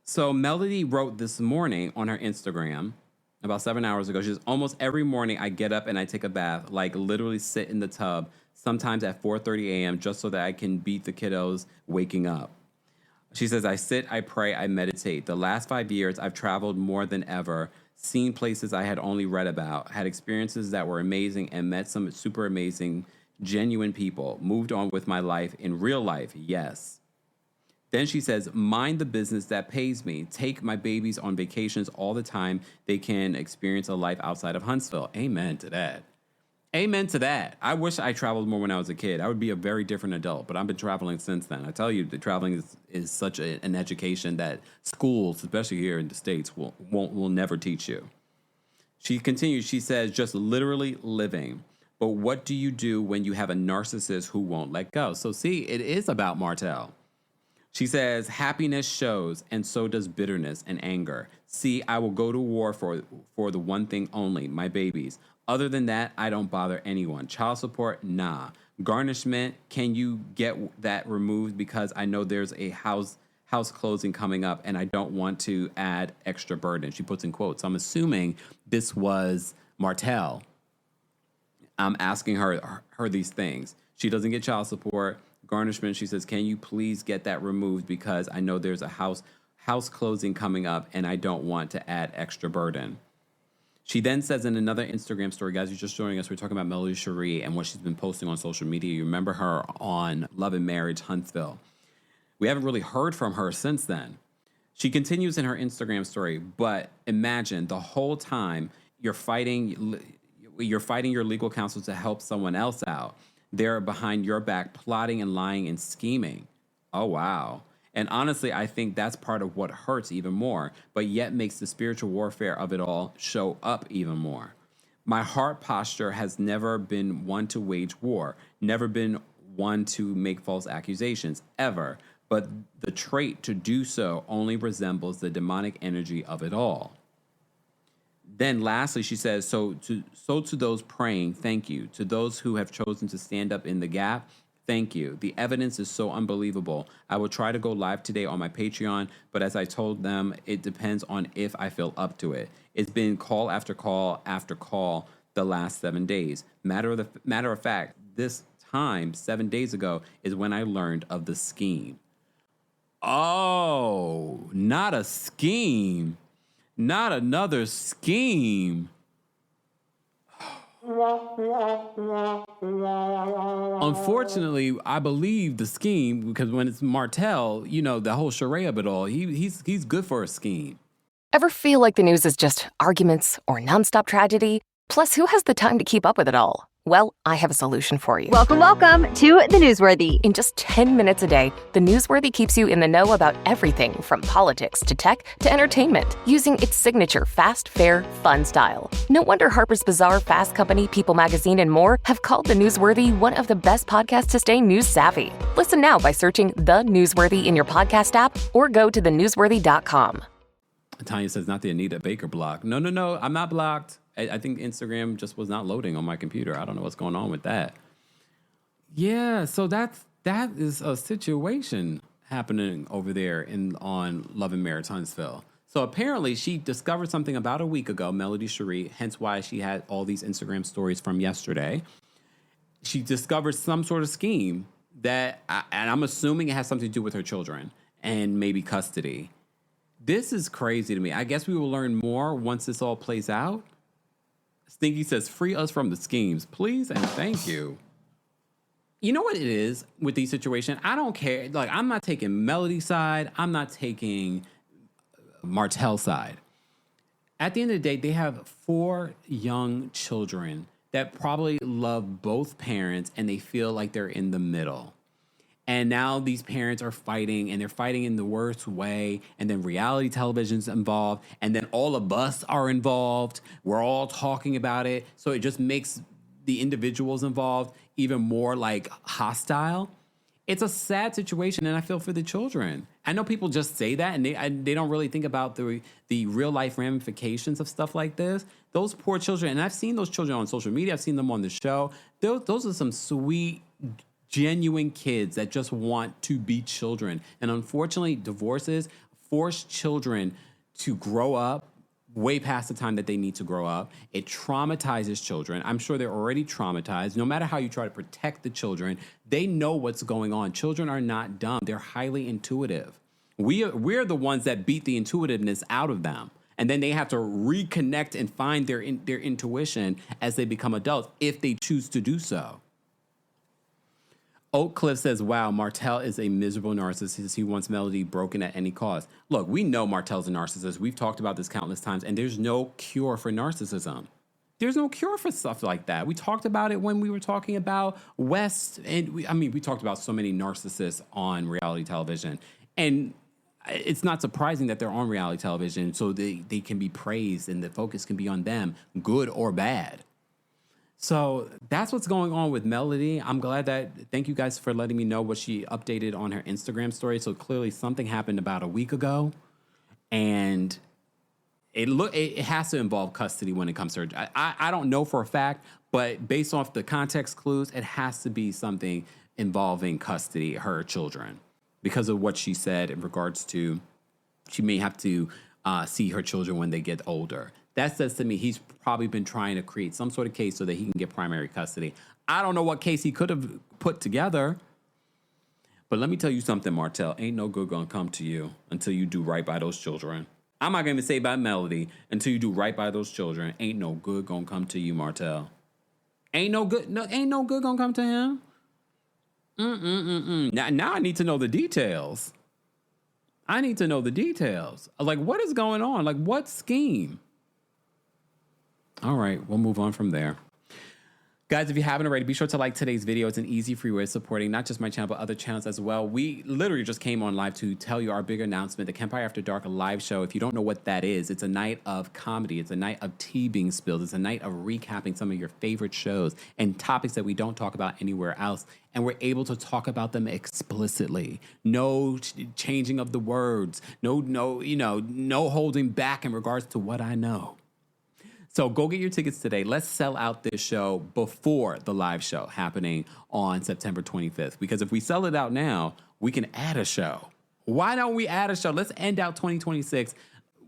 So Melody wrote this morning on her Instagram about 7 hours ago. She says, almost every morning I get up and I take a bath, like literally sit in the tub, sometimes at 4:30 a.m. just so that I can beat the kiddos waking up. She says, I sit, I pray, I meditate. The last 5 years, I've traveled more than ever, seen places I had only read about, had experiences that were amazing, and met some super amazing, genuine people. Moved on with my life in real life, yes. Then she says, mind the business that pays me. Take my babies on vacations all the time. They can experience a life outside of Huntsville. Amen to that. Amen to that. I wish I traveled more when I was a kid. I would be a very different adult, but I've been traveling since then. I tell you, the traveling is such an education that schools, especially here in the States, will never teach you. She continues, she says, just literally living. But what do you do when you have a narcissist who won't let go? So see, it is about Martell. She says, happiness shows, and so does bitterness and anger. See, I will go to war for the one thing only, my babies. Other than that, I don't bother anyone. Child support, nah. Garnishment, can you get that removed? Because I know there's a house house closing coming up, and I don't want to add extra burden. She puts in quotes. I'm assuming this was Martell. I'm asking her these things. She doesn't get child support. Garnishment, she says, can you please get that removed because I know there's a house closing coming up and I don't want to add extra burden. She then says in another Instagram story, guys, you're just joining us, we're talking about Melody Shari and what she's been posting on social media. You remember her on Love and Marriage Huntsville. We haven't really heard from her since then. She continues in her Instagram story, but imagine the whole time you're fighting your legal counsel to help someone else out. They're behind your back, plotting and lying and scheming. Oh, wow. And honestly, I think that's part of what hurts even more, but yet makes the spiritual warfare of it all show up even more. My heart posture has never been one to wage war, never been one to make false accusations, ever. But the trait to do so only resembles the demonic energy of it all. Then lastly, she says, so to those praying, thank you. To those who have chosen to stand up in the gap, thank you. The evidence is so unbelievable. I will try to go live today on my Patreon, but as I told them, it depends on if I feel up to it. It's been call after call after call the last 7 days. Matter of fact, this time, 7 days ago, is when I learned of the scheme. Oh, not a scheme. Not another scheme. Unfortunately, I believe the scheme because when it's Martell, the whole charade of it all, he's good for a scheme. Ever feel like the news is just arguments or nonstop tragedy? Plus, who has the time to keep up with it all? Well, I have a solution for you. Welcome to The Newsworthy. In just 10 minutes a day, The Newsworthy keeps you in the know about everything from politics to tech to entertainment, using its signature fast, fair, fun style. No wonder Harper's Bazaar, Fast Company, People Magazine, and more have called The Newsworthy one of the best podcasts to stay news savvy. Listen now by searching The Newsworthy in your podcast app or go to thenewsworthy.com. Tanya says, not the Anita Baker block. No, I'm not blocked. I think Instagram just was not loading on my computer. I don't know what's going on with that. Yeah, so that is a situation happening over there on Love and Marriage Huntsville. So apparently she discovered something about a week ago, Melody Shari, hence why she had all these Instagram stories from yesterday. She discovered some sort of scheme and I'm assuming it has something to do with her children and maybe custody. This is crazy to me. I guess we will learn more once this all plays out. Stinky says, free us from the schemes, please and thank you. You know what it is with these situations? I don't care. Like, I'm not taking Melody's side. I'm not taking Martell's side. At the end of the day, they have 4 young children that probably love both parents and they feel like they're in the middle. And now these parents are fighting, and they're fighting in the worst way. And then reality television's involved. And then all of us are involved. We're all talking about it. So it just makes the individuals involved even more like hostile. It's a sad situation, and I feel for the children. I know people just say that, and they don't really think about the real life ramifications of stuff like this. Those poor children, and I've seen those children on social media. I've seen them on the show. Those are some sweet, genuine kids that just want to be children. And unfortunately, divorces force children to grow up way past the time that they need to grow up. It traumatizes children. I'm sure they're already traumatized. No matter how you try to protect the children, they know what's going on. Children are not dumb. They're highly intuitive. We're the ones that beat the intuitiveness out of them. And then they have to reconnect and find their intuition as they become adults, if they choose to do so. Oak Cliff says, wow, Martell is a miserable narcissist. He wants Melody broken at any cost. Look, we know Martell's a narcissist. We've talked about this countless times, and there's no cure for narcissism. There's no cure for stuff like that. We talked about it when we were talking about West, and we talked about so many narcissists on reality television. And it's not surprising that they're on reality television, so they can be praised and the focus can be on them, good or bad. So that's what's going on with Melody. I'm glad thank you guys for letting me know what she updated on her Instagram story. So clearly something happened about a week ago, and it has to involve custody when it comes to her. I don't know for a fact, but based off the context clues, it has to be something involving custody, her children. because of what she said in regards to she may have to see her children when they get older. That says to me he's probably been trying to create some sort of case so that he can get primary custody. I don't know what case he could have put together. But let me tell you something, Martell. Ain't no good gonna come to you until you do right by those children. I'm not gonna even say by Melody. Until you do right by those children, ain't no good gonna come to you, Martell. Ain't no good gonna come to him. Now I need to know the details. Like, what is going on? Like, what scheme? All right, we'll move on from there. Guys, if you haven't already, be sure to like today's video. It's an easy, free way of supporting not just my channel, but other channels as well. We literally just came on live to tell you our big announcement, the Kempire After Dark live show. If you don't know what that is, it's a night of comedy. It's a night of tea being spilled. It's a night of recapping some of your favorite shows and topics that we don't talk about anywhere else. And we're able to talk about them explicitly. No changing of the words. No holding back in regards to what I know. So go get your tickets today. Let's sell out this show before the live show happening on September 25th. Because if we sell it out now, we can add a show. Why don't we add a show? Let's end out 2026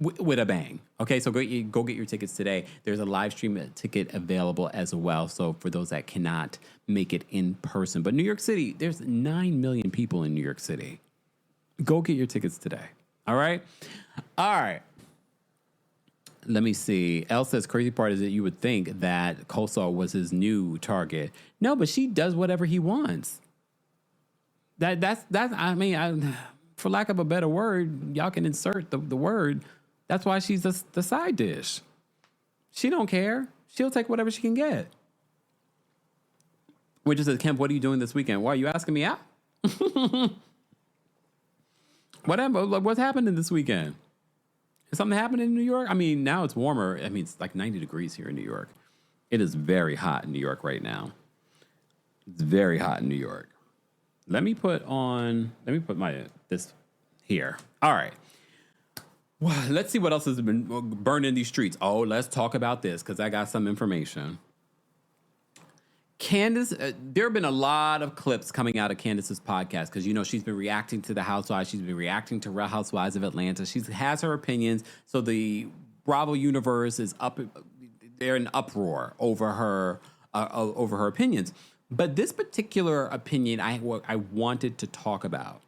with a bang. Okay, so go get your tickets today. There's a live stream ticket available as well. So for those that cannot make it in person. But New York City, there's 9 million people in New York City. Go get your tickets today. All right? All right. Let me see. Elle says, crazy part is that you would think that Kosal was his new target. No, but she does whatever he wants. That's for lack of a better word, y'all can insert the word. That's why she's the side dish. She don't care. She'll take whatever she can get. Which is, Kemp, what are you doing this weekend? Why are you asking me out? What's happening this weekend? Is something happening in New York? I mean, now it's warmer. I mean, it's like 90 degrees here in New York. It is very hot in New York right now. It's very hot in New York. Let me put this here. All right. Well, let's see what else has been burned in these streets. Oh, let's talk about this because I got some information. Candiace, there have been a lot of clips coming out of Candiace's podcast because, she's been reacting to the Housewives. She's been reacting to Real Housewives of Atlanta. She has her opinions. So the Bravo universe is up. They're in uproar over her opinions. But this particular opinion I wanted to talk about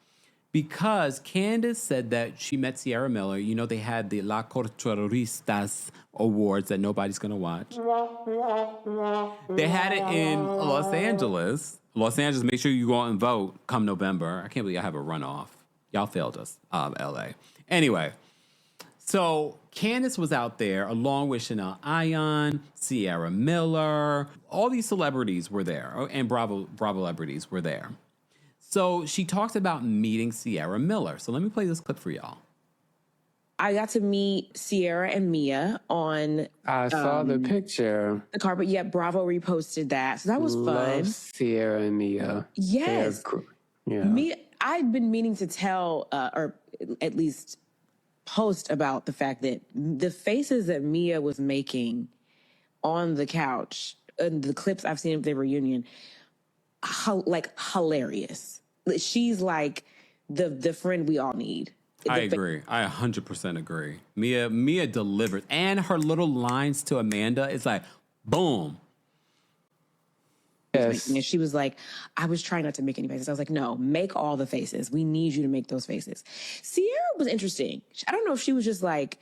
because Candiace said that she met Ciara Miller. They had the La Culturistas Awards that nobody's going to watch. They had it in Los Angeles. Make sure you go out and vote come November. I can't believe I have a runoff. Y'all failed us, LA. Anyway, so Candiace was out there along with Chanel Ayan, Ciara Miller. All these celebrities were there, and Bravo celebrities were there. So she talks about meeting Ciara Miller. So let me play this clip for y'all. I got to meet Ciara and Mia on... I saw the picture. The carpet. Yeah, Bravo reposted that. So that was fun. Love Ciara and Mia. Yes. Yeah. Mia, I'd been meaning to tell, or at least post about the fact that the faces that Mia was making on the couch, and the clips I've seen of their reunion, hilarious. She's like the friend we all need. I agree. I 100% agree. Mia delivered. And her little lines to Amanda is like, boom. Yes. And she was like, I was trying not to make any faces. I was like, no, make all the faces. We need you to make those faces. Ciara was interesting. I don't know if she was just like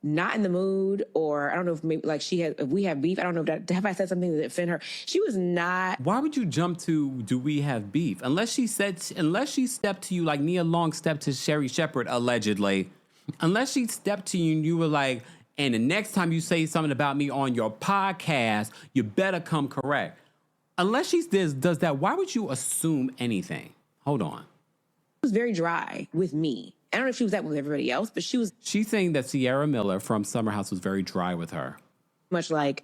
not in the mood, or I don't know if maybe like if we have beef. I don't know have I said something that offended her? She was not. Why would you jump to do we have beef? Unless she stepped to you like Nia Long stepped to Sherry Shepherd, allegedly. Unless she stepped to you and you were like, and the next time you say something about me on your podcast, you better come correct. Unless she does that, why would you assume anything? Hold on. She was very dry with me. I don't know if she was that with everybody else, but she was. She's saying that Ciara Miller from Summer House was very dry with her. Much like.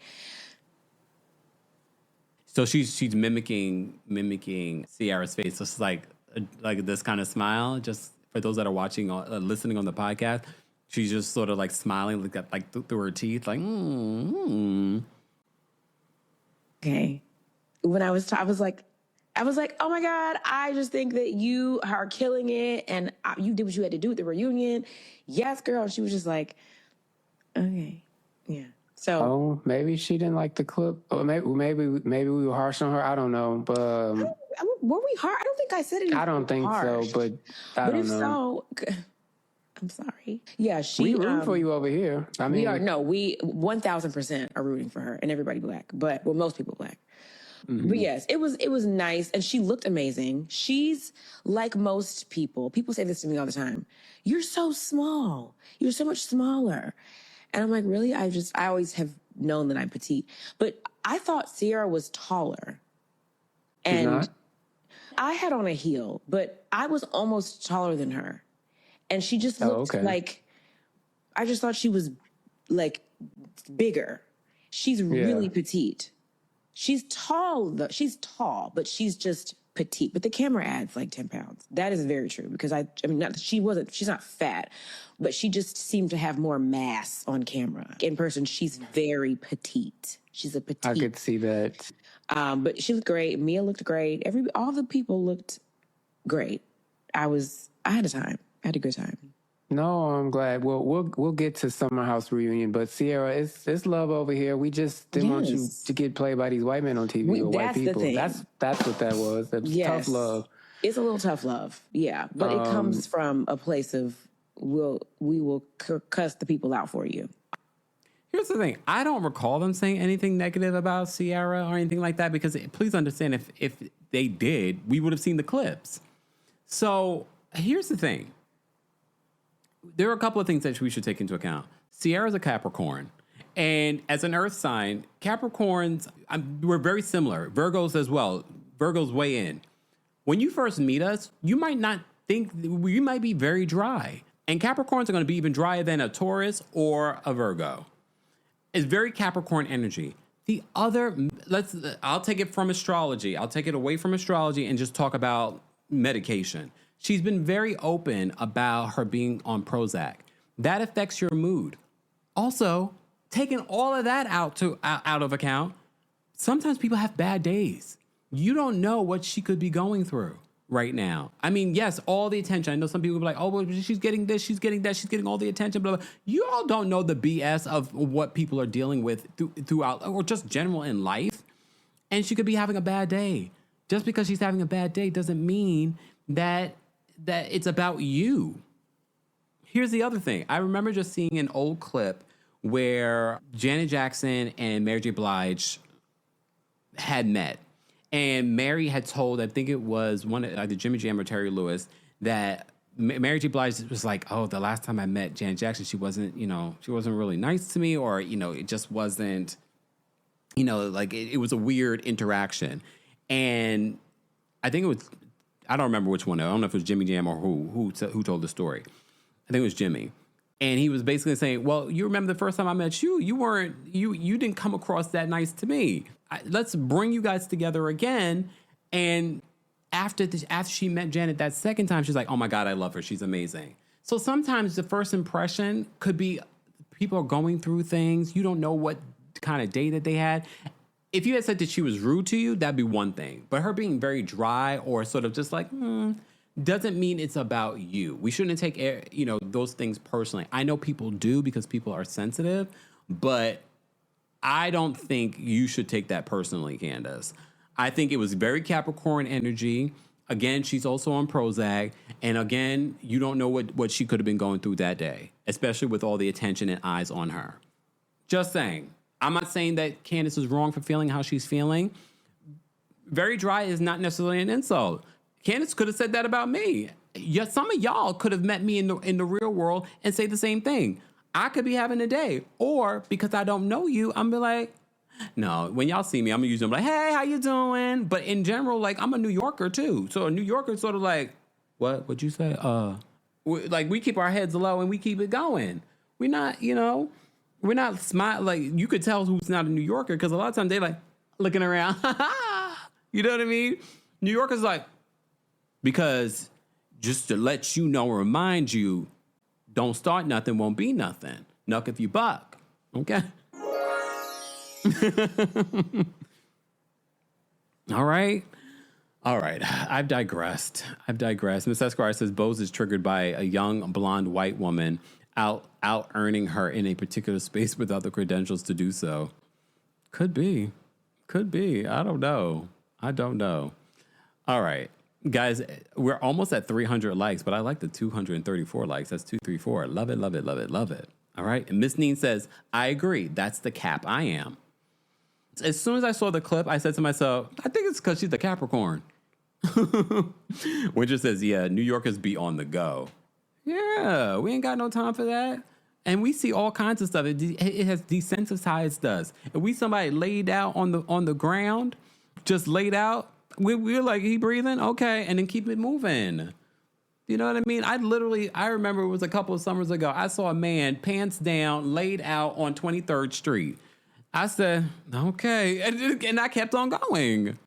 So she's mimicking Ciara's face. So it's like this kind of smile. Just for those that are watching, listening on the podcast, she's just sort of like smiling, like through her teeth, like. Okay. When I was like, I was like, oh my God, I just think that you are killing it. And you did what you had to do at the reunion. Yes, girl. And she was just like, okay. Yeah. So. Oh, maybe she didn't like the clip. Or maybe we were harsh on her. I don't know. But were we hard? I don't think I said anything. I don't think harsh. so, but I don't know. So, I'm sorry. Yeah, we rooting for you over here. I mean, we 1,000% are rooting for her and everybody black, but most people black. Mm-hmm. But yes, it was nice, and she looked amazing. She's like most people. People say this to me all the time. You're so small. You're so much smaller. And I'm like, really? I always have known that I'm petite. But I thought Ciara was taller. And I had on a heel, but I was almost taller than her. And she just looked like, I just thought she was like bigger. She's really petite. She's tall, but she's just petite. But the camera adds like 10 pounds. That is very true because she's not fat, but she just seemed to have more mass on camera. In person, she's very petite. She's a petite. I could see that. But she looked great. Mia looked great. All the people looked great. I had a time. I had a good time. No, I'm glad. We'll get to Summer House reunion, but Ciara, it's love over here. We just didn't want you to get played by these white men on TV or white people. That's what that was. That's tough love. It's a little tough love, yeah, but it comes from a place of we will cuss the people out for you. Here's the thing. I don't recall them saying anything negative about Ciara or anything like that because please understand if they did, we would have seen the clips. So here's the thing. There are a couple of things that we should take into account. Ciara's a Capricorn. And as an earth sign, Capricorns, we're very similar. Virgos as well. Virgos weigh in. When you first meet us, you might not think, you might be very dry. And Capricorns are going to be even drier than a Taurus or a Virgo. It's very Capricorn energy. The other, I'll take it from astrology. I'll take it away from astrology and just talk about medication. She's been very open about her being on Prozac. That affects your mood. Also, taking all of that out of account, sometimes people have bad days. You don't know what she could be going through right now. I mean, yes, all the attention. I know some people will be like, oh, well, she's getting this, she's getting that, she's getting all the attention, blah, blah. You all don't know the BS of what people are dealing with throughout, or just general in life. And she could be having a bad day. Just because she's having a bad day doesn't mean that it's about you. Here's the other thing. I remember just seeing an old clip where Janet Jackson and Mary J. Blige had met. And Mary had told, I think it was either Jimmy Jam or Terry Lewis, that Mary J. Blige was like, oh, the last time I met Janet Jackson, she wasn't really nice to me, or, it just wasn't, like it was a weird interaction. And I think it was, I don't remember which one. I don't know if it was Jimmy Jam or who told the story. I think it was Jimmy. And he was basically saying, well, you remember the first time I met you, you didn't come across that nice to me. Let's bring you guys together again. And after she met Janet that second time, she's like, oh my God, I love her. She's amazing. So sometimes the first impression could be people are going through things. You don't know what kind of day that they had. If you had said that she was rude to you, that'd be one thing. But her being very dry or sort of just like, doesn't mean it's about you. We shouldn't take, those things personally. I know people do because people are sensitive, but I don't think you should take that personally, Candiace. I think it was very Capricorn energy. Again, she's also on Prozac. And again, you don't know what she could have been going through that day, especially with all the attention and eyes on her. Just saying. I'm not saying that Candiace is wrong for feeling how she's feeling. Very dry is not necessarily an insult. Candiace could have said that about me. Some of y'all could have met me in the real world and say the same thing. I could be having a day. Or because I don't know you, I'm be like, no, when y'all see me, I'm usually like, hey, how you doing? But in general, like, I'm a New Yorker too. So a New Yorker sort of like, what'd you say? We keep our heads low and we keep it going. We're not, we're not smart. Like, you could tell who's not a New Yorker because a lot of times they like looking around. You know what I mean? New Yorkers like, because just to let you know, remind you, don't start nothing, won't be nothing. Knuck if you buck. Okay? All right. All right, I've digressed. Miss Esquire says Bose is triggered by a young blonde white woman out earning her in a particular space without the credentials to do so. Could be. I don't know. All right, guys, we're almost at 300 likes, but I like the 234 likes. That's 234. Love it. All right, and Miss Neen says, I agree. That's the Cap I am. As soon as I saw the clip, I said to myself, I think it's because she's the Capricorn. Winter says, yeah, New Yorkers be on the go. Yeah, we ain't got no time for that. And we see all kinds of stuff. It has desensitized us. If we somebody laid out on the ground, just laid out, we're like, he breathing? Okay, and then keep it moving. You know what I mean? I remember it was a couple of summers ago, I saw a man, pants down, laid out on 23rd Street. I said, okay. And I kept on going.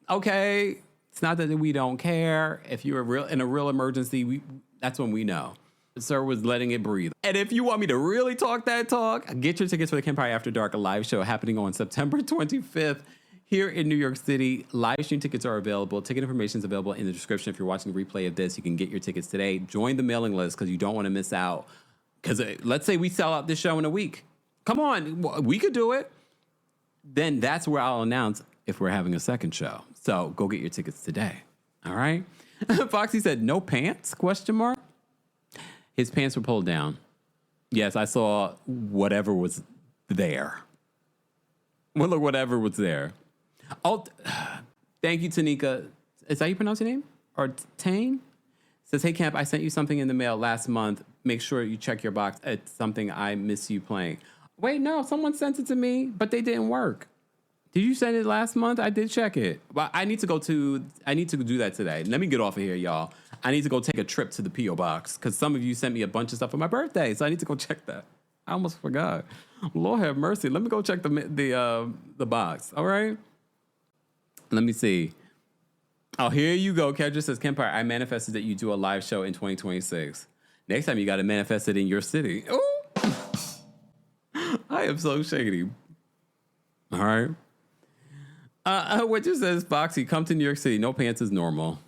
Okay. It's not that we don't care. If you're in a real emergency, that's when we know. Sir was letting it breathe. And if you want me to really talk that talk, get your tickets for the Kempire After Dark, a live show happening on September 25th here in New York City. Live stream tickets are available. Ticket information is available in the description. If you're watching the replay of this, you can get your tickets today. Join the mailing list because you don't want to miss out. Because let's say we sell out this show in a week. Come on, we could do it. Then that's where I'll announce if we're having a second show. So go get your tickets today. All right. Foxy said, no pants, ? His pants were pulled down. Yes, I saw whatever was there. Well, look, whatever was there. Oh, thank you, Tanika. Is that how you pronounce your name? Or Tane? Says, hey, Camp, I sent you something in the mail last month. Make sure you check your box. It's something I miss you playing. Wait, no, someone sent it to me, but they didn't work. Did you send it last month? I did check it. Well, I need to do that today. Let me get off of here, y'all. I need to go take a trip to the P.O. box because some of you sent me a bunch of stuff for my birthday, so I need to go check that. I almost forgot. Lord have mercy. Let me go check the box. All right. Let me see. Oh, here you go. Kendra says, Kempire, I manifested that you do a live show in 2026. Next time you got to manifest it in your city. Ooh. I am so shady. All right. What just says, Foxy, come to New York City. No pants is normal.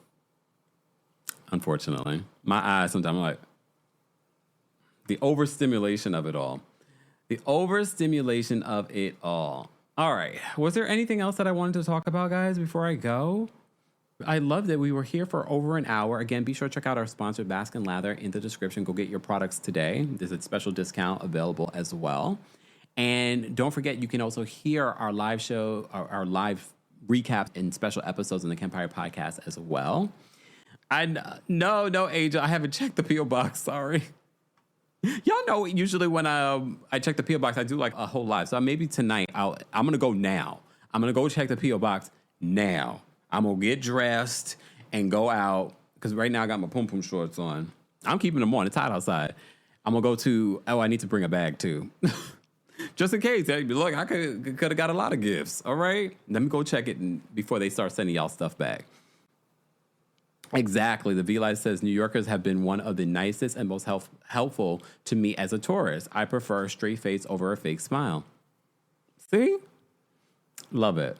Unfortunately. My eyes sometimes I'm like, the overstimulation of it all. All right. Was there anything else that I wanted to talk about, guys, before I go? I love that we were here for over an hour. Again, be sure to check out our sponsor, Baskin Lather, in the description. Go get your products today. There's a special discount available as well. And don't forget, you can also hear our live show, our live recap and special episodes in the Kempire podcast as well. No, Angel, I haven't checked the P.O. box. Sorry. Y'all know usually when I check the P.O. box, I do like a whole live. So maybe tonight I'm going to go now. I'm going to go check the P.O. box now. I'm going to get dressed and go out because right now I got my pom-pom shorts on. I'm keeping them on. It's hot outside. I'm going to go to, I need to bring a bag too. Just in case. Look, I could have got a lot of gifts. All right. Let me go check it before they start sending y'all stuff back. Exactly. The V-Light says New Yorkers have been one of the nicest and most helpful to me as a tourist. I prefer a straight face over a fake smile. See? Love it.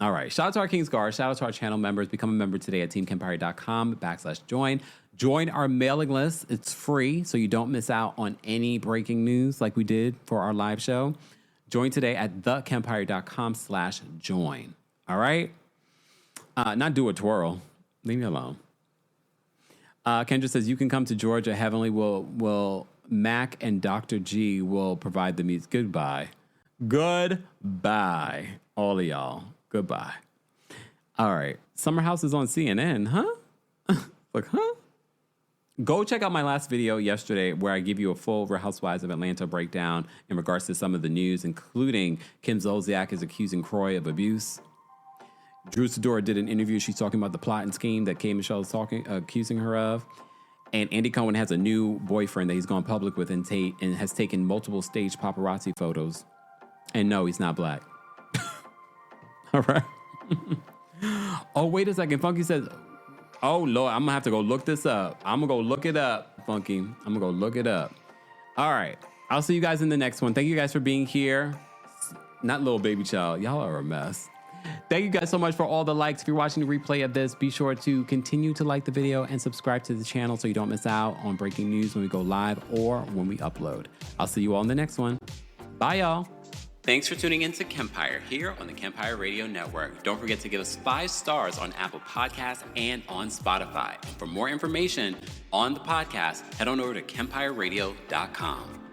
All right. Shout out to our King's Guard. Shout out to our channel members. Become a member today at teamkempire.com/join. Join our mailing list. It's free, so you don't miss out on any breaking news like we did for our live show. Join today at thekempire.com/join. All right? Not do a twirl. Leave me alone. Kendra says, you can come to Georgia. Heavenly will Mac and Dr. G will provide the music. Goodbye. All of y'all. Goodbye. All right. Summer House is on CNN, huh? Like, huh? Go check out my last video yesterday where I give you a full Real Housewives of Atlanta breakdown in regards to some of the news, including Kim Zolciak is accusing Croy of abuse. Drew Sidora did an interview. She's talking about the plot and scheme that K. Michelle is accusing her of. And Andy Cohen has a new boyfriend that he's gone public with and has taken multiple staged paparazzi photos. And no, he's not black. All right. Oh, wait a second. Funky says, oh, Lord, I'm going to have to go look this up. I'm going to go look it up, Funky. I'm going to go look it up. All right. I'll see you guys in the next one. Thank you guys for being here. Not little baby child. Y'all are a mess. Thank you guys so much for all the likes. If you're watching the replay of this, be sure to continue to like the video and subscribe to the channel so you don't miss out on breaking news when we go live or when we upload. I'll see you all in the next one. Bye, y'all. Thanks for tuning in to Kempire here on the Kempire Radio Network. Don't forget to give us 5 stars on Apple Podcasts and on Spotify. For more information on the podcast, head on over to KempireRadio.com.